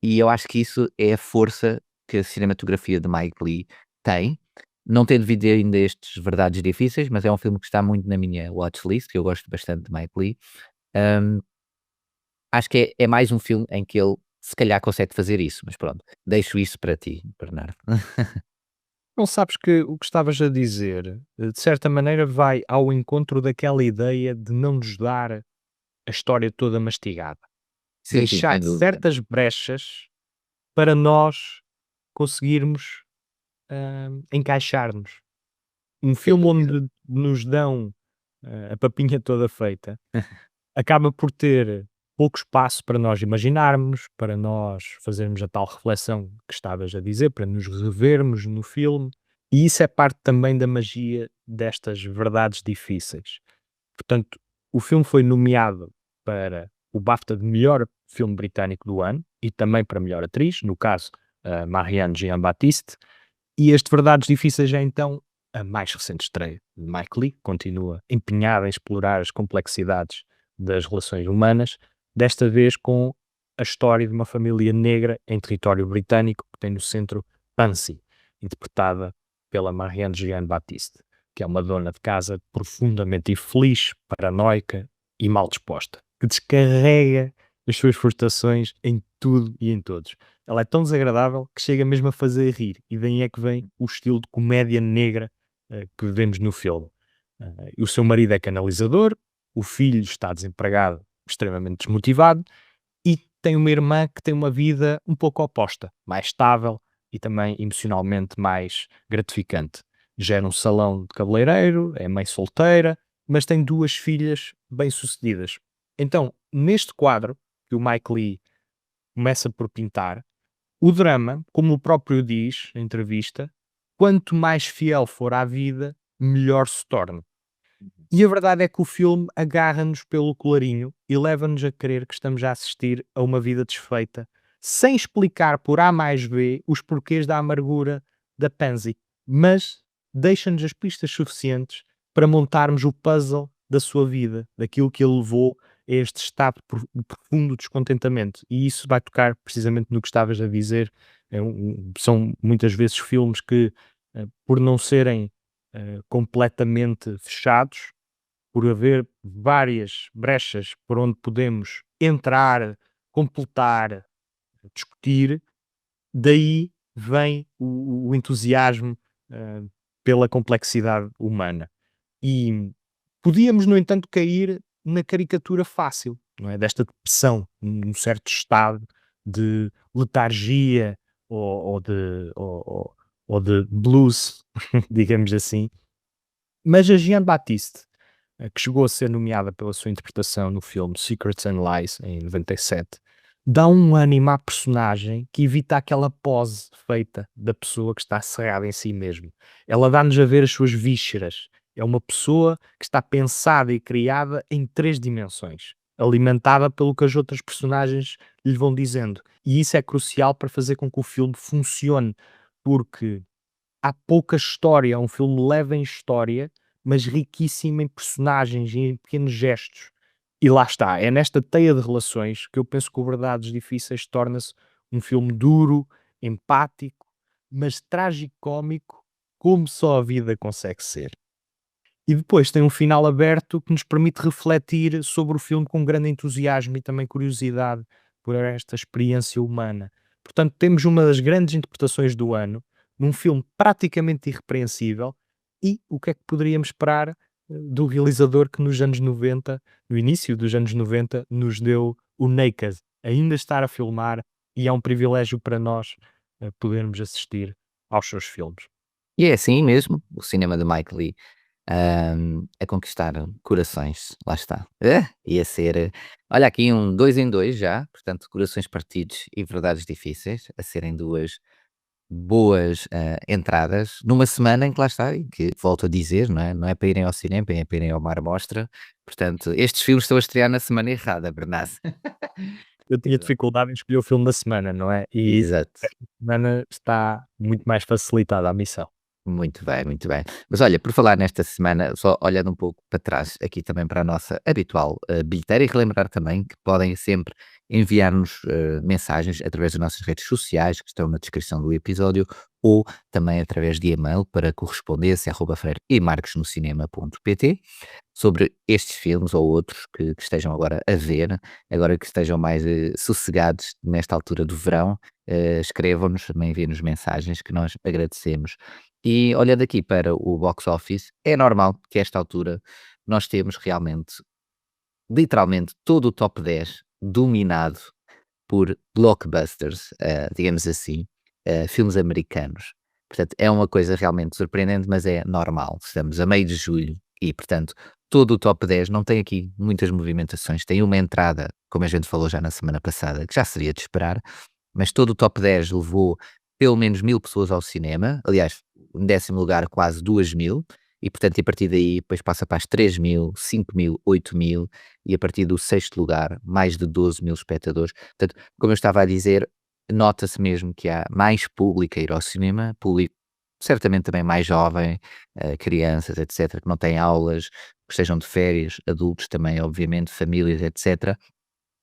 E eu acho que isso é a força que a cinematografia de Mike Leigh tem. Não tendo visto ainda estes Verdades Difíceis, mas é um filme que está muito na minha watchlist, que eu gosto bastante de Mike Leigh. Acho que é mais um filme em que ele se calhar consegue fazer isso, mas pronto, deixo isso para ti, Bernardo. Não sabes que o que estavas a dizer, de certa maneira, vai ao encontro daquela ideia de não nos dar a história toda mastigada. Sim, sem Deixar dúvida. certas brechas para nós conseguirmos encaixar-nos. Um filme onde nos dão a papinha toda feita acaba por ter pouco espaço para nós imaginarmos, para nós fazermos a tal reflexão que estavas a dizer, para nos revermos no filme, e isso é parte também da magia destas verdades difíceis. Portanto, o filme foi nomeado para o BAFTA de melhor filme britânico do ano e também para melhor atriz, no caso, Marianne Jean-Baptiste, e este Verdades Difíceis é então a mais recente estreia de Mike Leigh, continua empenhado em explorar as complexidades das relações humanas, desta vez com a história de uma família negra em território britânico que tem no centro Pansy, interpretada pela Marianne Jean-Baptiste, que é uma dona de casa profundamente infeliz, paranoica e mal disposta, que descarrega as suas frustrações em tudo e em todos. Ela é tão desagradável que chega mesmo a fazer rir, e daí é que vem o estilo de comédia negra que vemos no filme. O seu marido é canalizador, o filho está desempregado, extremamente desmotivado, e tem uma irmã que tem uma vida um pouco oposta, mais estável e também emocionalmente mais gratificante. Gera um salão de cabeleireiro, é mãe solteira, mas tem 2 filhas bem-sucedidas. Então, neste quadro que o Mike Leigh começa por pintar, o drama, como o próprio diz na entrevista, quanto mais fiel for à vida, melhor se torna. E a verdade é que o filme agarra-nos pelo colarinho e leva-nos a crer que estamos a assistir a uma vida desfeita, sem explicar por A mais B os porquês da amargura da Pansy, mas deixa-nos as pistas suficientes para montarmos o puzzle da sua vida, daquilo que ele levou a este estado de profundo descontentamento. E isso vai tocar precisamente no que estavas a dizer. São muitas vezes filmes que, por não serem completamente fechados, por haver várias brechas por onde podemos entrar, completar, discutir, daí vem o entusiasmo pela complexidade humana. E podíamos, no entanto, cair na caricatura fácil, não é? Desta depressão, num certo estado de letargia ou de blues, digamos assim. Mas a Jean-Baptiste, que chegou a ser nomeada pela sua interpretação no filme Secrets and Lies, em 97, dá um ânimo à personagem que evita aquela pose feita da pessoa que está cerrada em si mesmo. Ela dá-nos a ver as suas vísceras. É uma pessoa que está pensada e criada em 3 dimensões, alimentada pelo que as outras personagens lhe vão dizendo. E isso é crucial para fazer com que o filme funcione, porque há pouca história, é um filme leve em história, mas riquíssimo em personagens e em pequenos gestos. E lá está, é nesta teia de relações que eu penso que o Verdades Difíceis torna-se um filme duro, empático, mas tragicómico, como só a vida consegue ser. E depois tem um final aberto que nos permite refletir sobre o filme com grande entusiasmo e também curiosidade por esta experiência humana. Portanto, temos uma das grandes interpretações do ano, num filme praticamente irrepreensível, e o que é que poderíamos esperar do realizador que nos anos 90, no início dos anos 90, nos deu o Naked, ainda estar a filmar, e é um privilégio para nós podermos assistir aos seus filmes. E é assim mesmo, o cinema de Mike Leigh, a conquistar corações, lá está. Ia ser, olha aqui um 2 em 2 já, portanto, Corações Partidos e Verdades Difíceis, a serem 2 boas, entradas numa semana em que lá está, e que volto a dizer, não é para irem ao cinema, é para irem ao Mar Mostra, portanto, estes filmes estão a estrear na semana errada, Bernardo. Eu tinha Exato. dificuldade em escolher o filme da semana, não é? E Exato. esta semana está muito mais facilitada a missão. Muito bem, muito bem. Mas olha, por falar nesta semana, só olhando um pouco para trás, aqui também para a nossa habitual bilheteira, e relembrar também que podem sempre enviar-nos mensagens através das nossas redes sociais, que estão na descrição do episódio, ou também através de e-mail para correspondência@freiremarquesnocinema.pt, sobre estes filmes ou outros que estejam agora a ver, agora que estejam mais sossegados nesta altura do verão. Escrevam-nos, também enviem-nos mensagens que nós agradecemos. E olhando aqui para o box office, é normal que a esta altura nós temos realmente, literalmente, todo o top 10 dominado por blockbusters, digamos assim, filmes americanos. Portanto, é uma coisa realmente surpreendente, mas é normal. Estamos a meio de julho e, portanto, todo o top 10 não tem aqui muitas movimentações. Tem uma entrada, como a gente falou já na semana passada, que já seria de esperar, mas todo o top 10 levou pelo menos 1000 pessoas ao cinema. Aliás, em 10º lugar, quase 2000. E, portanto, a partir daí, depois passa para as 3000, 5000, 8000 e a partir do 6º lugar, mais de 12 000 espectadores. Portanto, como eu estava a dizer, nota-se mesmo que há mais público a ir ao cinema, público certamente também mais jovem, crianças, etc., que não têm aulas, que estejam de férias, adultos também, obviamente, famílias, etc.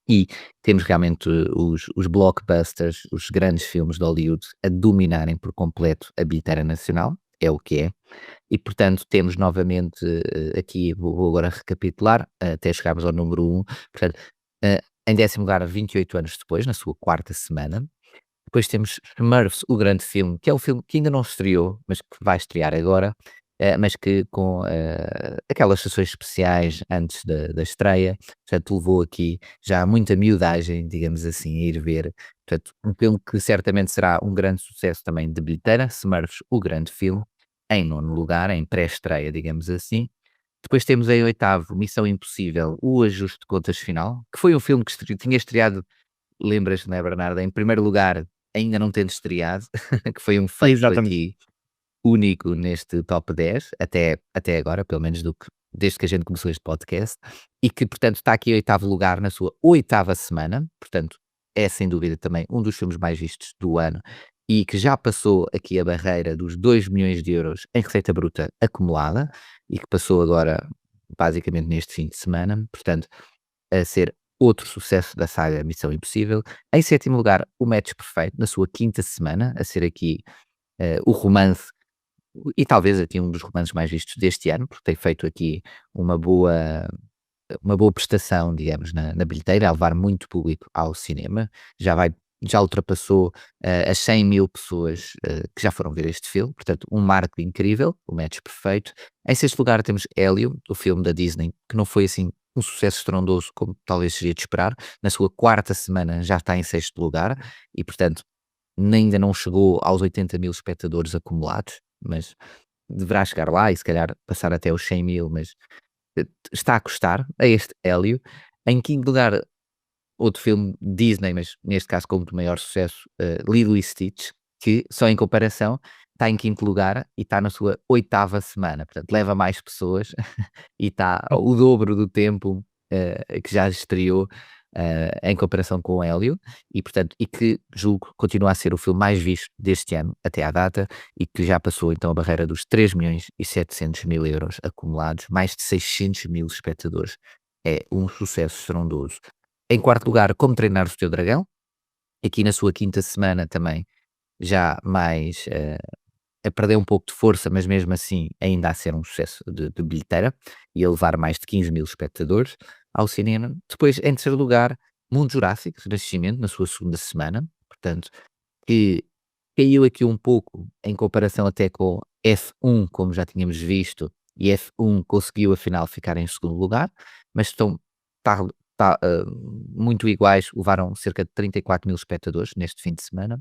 E temos realmente os blockbusters, os grandes filmes de Hollywood a dominarem por completo a bilheteira nacional, é o que é. E portanto temos novamente aqui, vou agora recapitular, até chegarmos ao número 1, portanto, em 10º lugar, 28 anos depois, na sua 4ª semana. Depois temos Smurfs, o grande filme, que é o filme que ainda não estreou, mas que vai estrear agora, mas que com aquelas sessões especiais antes da estreia, portanto levou aqui já muita miudagem, digamos assim, a ir ver. Portanto, um filme que certamente será um grande sucesso também de bilheteira, Smurfs, o grande filme, em 9º lugar, em pré-estreia, digamos assim. Depois temos em 8º Missão Impossível, o ajuste de contas final, que foi um filme que tinha estreado, lembras-te, não é, Bernardo? Em primeiro lugar, ainda não tendo estreado, que foi um feito Exatamente. aqui único neste top 10, até agora, pelo menos desde que a gente começou este podcast, e que, portanto, está aqui em 8º lugar na sua 8ª semana, portanto, é sem dúvida também um dos filmes mais vistos do ano e que já passou aqui a barreira dos 2 milhões de euros em receita bruta acumulada e que passou agora, basicamente, neste fim de semana, portanto, a ser outro sucesso da saga Missão Impossível. Em 7º lugar, O Match Perfeito, na sua 5ª semana, a ser aqui o romance e talvez aqui um dos romances mais vistos deste ano, porque tem feito aqui uma boa, uma boa prestação, digamos, na bilheteira, a levar muito público ao cinema. Já ultrapassou as 100 000 pessoas que já foram ver este filme, portanto, um marco incrível, o match perfeito. Em 6º lugar temos Hélio, o filme da Disney, que não foi assim um sucesso estrondoso como talvez seria de esperar. Na sua 4ª semana já está em 6º lugar e, portanto, ainda não chegou aos 80 000 espectadores acumulados, mas deverá chegar lá e se calhar passar até os 100 000, mas está a custar a este Hélio. Em 5º lugar, outro filme Disney, mas neste caso com muito maior sucesso, Lilo e Stitch, que só em comparação está em 5º lugar e está na sua 8ª semana, portanto leva mais pessoas e está o dobro do tempo que já estreou em comparação com o Hélio e que julgo continua a ser o filme mais visto deste ano até à data e que já passou então a barreira dos 3 milhões e 700 mil euros acumulados, mais de 600 000 espectadores. É um sucesso estrondoso. Em 4º lugar, Como Treinar o Teu Dragão, aqui na sua 5ª semana também, já mais a perder um pouco de força, mas mesmo assim ainda a ser um sucesso de bilheteira e a levar mais de 15 000 espectadores ao cinema. Depois, em 3º lugar, Mundo Jurássico, Renascimento, na sua 2ª semana, portanto, que caiu aqui um pouco em comparação até com F1, como já tínhamos visto, e F1 conseguiu afinal ficar em 2º lugar, mas está muito iguais, levaram cerca de 34 000 espectadores neste fim de semana.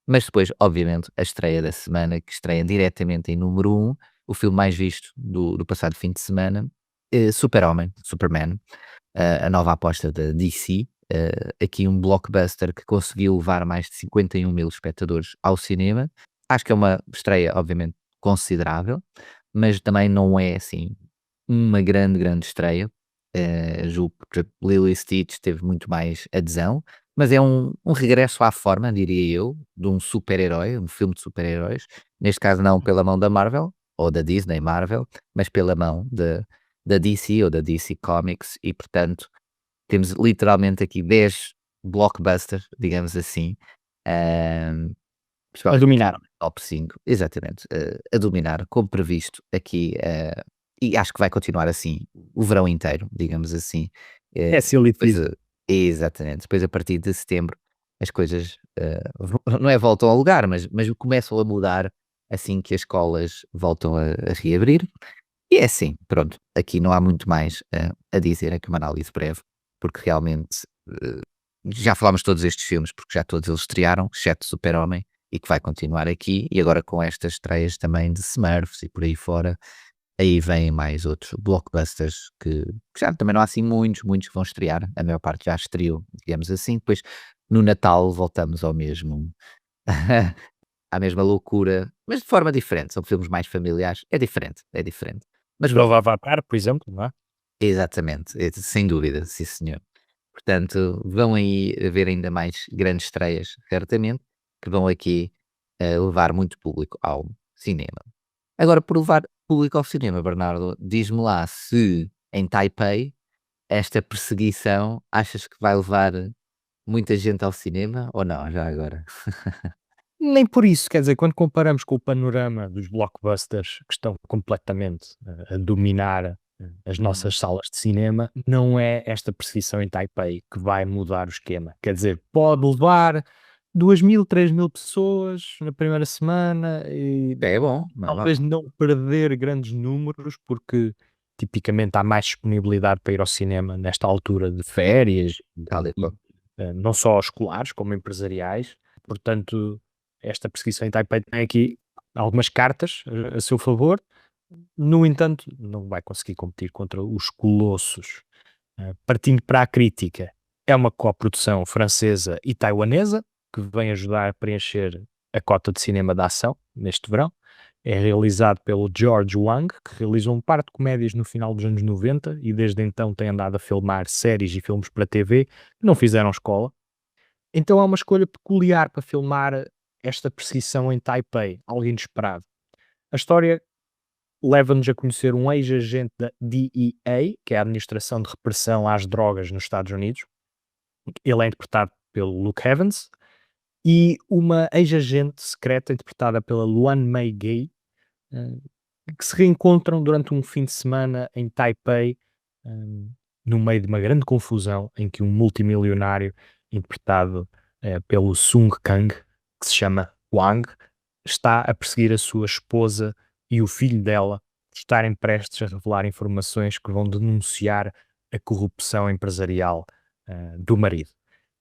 Mas depois, obviamente, a estreia da semana, que estreia diretamente em número 1, o filme mais visto do passado fim de semana, Super-Homem, Superman, a nova aposta da DC, aqui um blockbuster que conseguiu levar mais de 51 000 espectadores ao cinema. Acho que é uma estreia, obviamente, considerável, mas também não é, assim, uma grande estreia. Julgo que Lilo e Stitch teve muito mais adesão, mas é um regresso à forma, diria eu, de um super-herói, um filme de super-heróis, neste caso não pela mão da Marvel, ou da Disney Marvel, mas pela mão da DC ou da DC Comics e, portanto, temos literalmente aqui 10 blockbusters, digamos assim, hã, A dominar. top 5, exatamente, a dominar como previsto aqui, e acho que vai continuar assim o verão inteiro, digamos assim. É silly Depois, season. exatamente, depois a partir de setembro as coisas não é voltam ao lugar, mas começam a mudar assim que as escolas voltam a reabrir. E é assim, pronto, aqui não há muito mais a dizer, é que uma análise breve, porque realmente já falámos de todos estes filmes, porque já todos eles estrearam, exceto Super-Homem, e que vai continuar aqui, e agora com estas estreias também de Smurfs e por aí fora, aí vêm mais outros blockbusters que já também não há assim muitos que vão estrear, a maior parte já estreou, digamos assim, depois no Natal voltamos ao mesmo à mesma loucura, mas de forma diferente, são filmes mais familiares, é diferente. Mas Novo Avatar, por exemplo, não é? exatamente, sem dúvida, sim senhor. Portanto, vão aí haver ainda mais grandes estreias, certamente, que vão aqui, levar muito público ao cinema. Agora, por levar público ao cinema, Bernardo, diz-me lá se em Taipei esta perseguição achas que vai levar muita gente ao cinema ou não, já agora? Nem por isso, quer dizer, quando comparamos com o panorama dos blockbusters que estão completamente a dominar as Uhum. nossas salas de cinema, não é esta perseguição em Taipei que vai mudar o esquema. Quer dizer, pode levar 2.000, 3.000 pessoas na primeira semana e É bom, talvez não perder grandes números, porque tipicamente há mais disponibilidade para ir ao cinema nesta altura de férias tal e qual. não só escolares como empresariais. Portanto, esta perseguição em Taipei tem aqui algumas cartas a seu favor. No entanto, não vai conseguir competir contra os colossos. Partindo para a crítica, é uma coprodução francesa e taiwanesa que vem ajudar a preencher a cota de cinema da ação neste verão. É realizado pelo George Wang, que realizou um par de comédias no final dos anos 90 e desde então tem andado a filmar séries e filmes para TV que não fizeram escola. Então é uma escolha peculiar para filmar esta perseguição em Taipei, algo inesperado. A história leva-nos a conhecer um ex-agente da DEA, que é a Administração de Repressão às Drogas nos Estados Unidos. Ele é interpretado pelo Luke Evans, e uma ex-agente secreta interpretada pela Luan Mei Gay, eh, que se reencontram durante um fim de semana em Taipei, eh, no meio de uma grande confusão em que um multimilionário interpretado pelo Sung Kang, que se chama Wang, está a perseguir a sua esposa e o filho dela por estarem prestes a revelar informações que vão denunciar a corrupção empresarial do marido.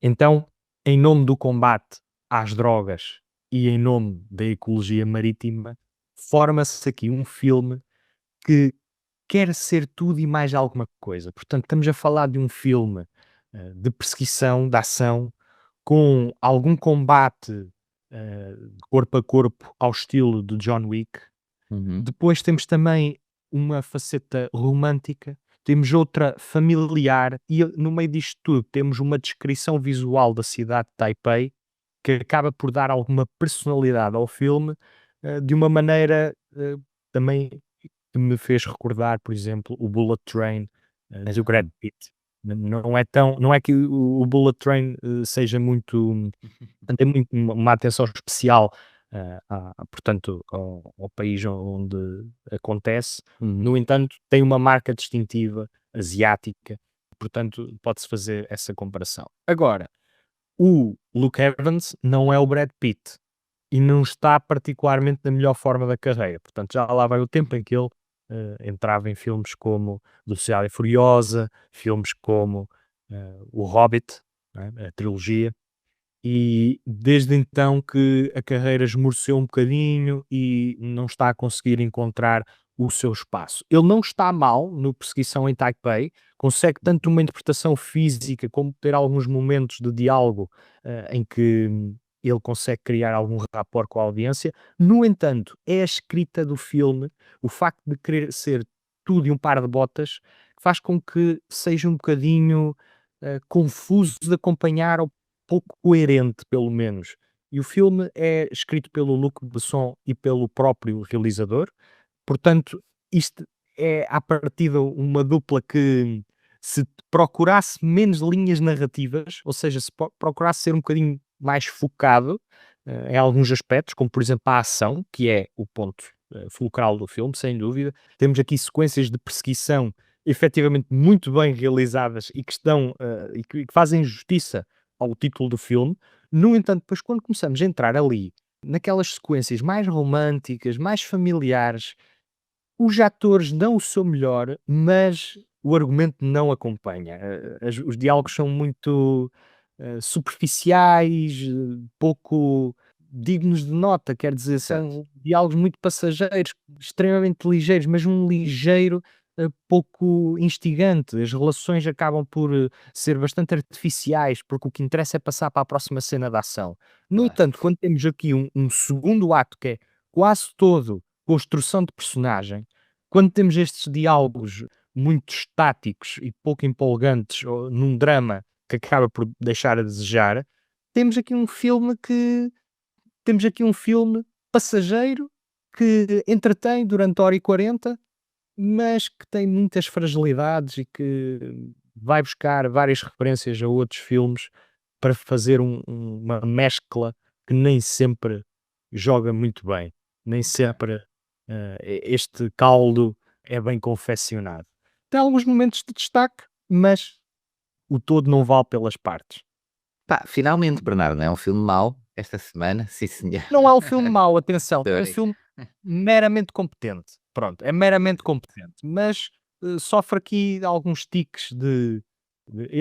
Então, em nome do combate às drogas e em nome da ecologia marítima, forma-se aqui um filme que quer ser tudo e mais alguma coisa. Portanto, estamos a falar de um filme de perseguição, de ação, com algum combate corpo a corpo ao estilo de John Wick. Uhum. Depois temos também uma faceta romântica, temos outra familiar e no meio disto tudo temos uma descrição visual da cidade de Taipei que acaba por dar alguma personalidade ao filme, de uma maneira também que me fez recordar, por exemplo, o Bullet Train do Brad Pitt. Não é que o Bullet Train seja muito tem muito uma atenção especial, portanto, ao país onde acontece. Uhum. No entanto, tem uma marca distintiva asiática, portanto, pode-se fazer essa comparação. Agora, o Luke Evans não é o Brad Pitt e não está particularmente na melhor forma da carreira. Portanto, já lá vai o tempo em que ele entrava em filmes como Velocidade e Furiosa, filmes como O Hobbit, não é? A trilogia, e desde então que a carreira esmoreceu um bocadinho e não está a conseguir encontrar o seu espaço. Ele não está mal no Perseguição em Taipei, consegue tanto uma interpretação física como ter alguns momentos de diálogo em que ele consegue criar algum rapport com a audiência. No entanto, é a escrita do filme, o facto de querer ser tudo e um par de botas, que faz com que seja um bocadinho confuso de acompanhar ou pouco coerente, pelo menos. E o filme é escrito pelo Luc Besson e pelo próprio realizador, portanto, isto é à partida uma dupla que, se procurasse menos linhas narrativas, ou seja, se procurasse ser um bocadinho mais focado em alguns aspectos, como por exemplo a ação, que é o ponto fulcral do filme, sem dúvida. Temos aqui sequências de perseguição efetivamente muito bem realizadas e que estão e que fazem justiça ao título do filme. No entanto, depois quando começamos a entrar ali naquelas sequências mais românticas, mais familiares, os atores dão o seu melhor, mas o argumento não acompanha. Os diálogos são muito superficiais, pouco dignos de nota, quer dizer, são diálogos muito passageiros, extremamente ligeiros, mas um ligeiro pouco instigante. As relações acabam por ser bastante artificiais, porque o que interessa é passar para a próxima cena de ação. No Claro. entanto, quando temos aqui um segundo ato que é quase todo construção de personagem, quando temos estes diálogos muito estáticos e pouco empolgantes, ou num drama que acaba por deixar a desejar, temos aqui um filme que temos aqui um filme passageiro que entretém durante hora e 40, mas que tem muitas fragilidades e que vai buscar várias referências a outros filmes para fazer uma mescla que nem sempre joga muito bem, nem sempre este caldo é bem confeccionado. Tem alguns momentos de destaque, mas o todo não vale pelas partes. Pá, finalmente, Bernardo, não é um filme mau esta semana? Sim, senhor. Não é um filme mau, atenção, é um Adorei. filme meramente competente. Pronto, é meramente competente, mas sofre aqui de alguns tiques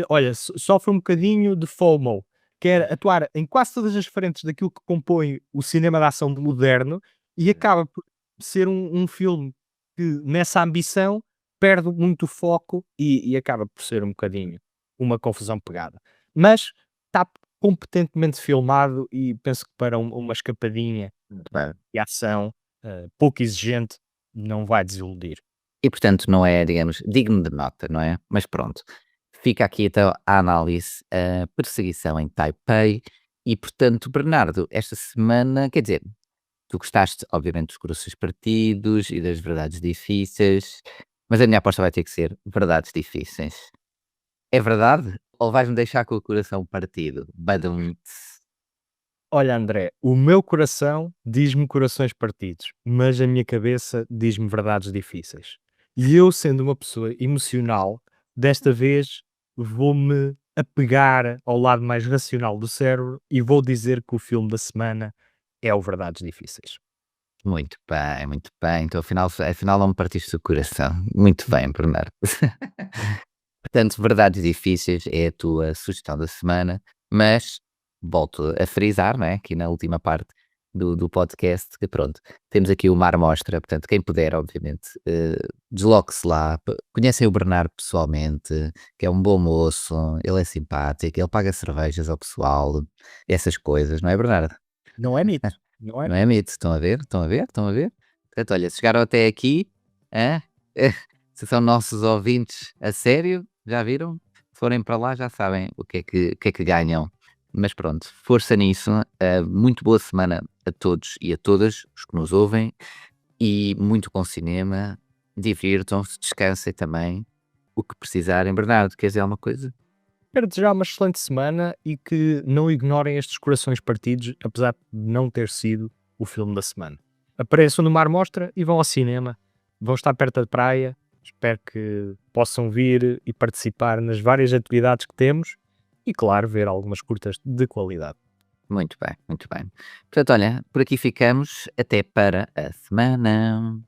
olha, sofre um bocadinho de FOMO, quer atuar em quase todas as frentes daquilo que compõe o cinema de ação moderno e acaba por ser um filme que, nessa ambição, perde muito o foco e acaba por ser um bocadinho uma confusão pegada. Mas está competentemente filmado e penso que para uma escapadinha Muito bem. de ação pouco exigente não vai desiludir. E portanto não é, digamos, digno de nota, não é? Mas pronto, fica aqui então a análise, a perseguição em Taipei e portanto, Bernardo, esta semana, quer dizer, tu gostaste obviamente dos corações partidos e das verdades difíceis, mas a minha aposta vai ter que ser verdades difíceis. É verdade? Ou vais-me deixar com o coração partido? Badum. Olha, André, o meu coração diz-me corações partidos, mas a minha cabeça diz-me verdades difíceis. E eu, sendo uma pessoa emocional, desta vez vou-me apegar ao lado mais racional do cérebro e vou dizer que o filme da semana é o Verdades Difíceis. Muito bem, muito bem. Então afinal não me partiste o coração. Muito bem, Bernardo. Portanto, verdades difíceis é a tua sugestão da semana, mas volto a frisar, não é? Aqui na última parte do podcast, que pronto, temos aqui o Mar Mostra, portanto, quem puder, obviamente, desloque-se lá, conhecem o Bernardo pessoalmente, que é um bom moço, ele é simpático, ele paga cervejas ao pessoal, essas coisas, não é, Bernardo? Não é mito, não é Não mito. é mito, estão a ver? Estão a ver? Estão a ver? Portanto, olha, se chegaram até aqui, hã? Se são nossos ouvintes a sério, já viram? Se forem para lá já sabem o que é que ganham. Mas pronto, força nisso, muito boa semana a todos e a todas os que nos ouvem e muito bom cinema, divirtam-se, descansem também, o que precisarem. Bernardo, queres dizer alguma coisa? Quero desejar uma excelente semana e que não ignorem estes corações partidos, apesar de não ter sido o filme da semana. Apareçam no Mar Mostra e vão ao cinema. Vão estar perto da praia. Espero que possam vir e participar nas várias atividades que temos e, claro, ver algumas curtas de qualidade. Muito bem, muito bem. Portanto, olha, por aqui ficamos, até para a semana.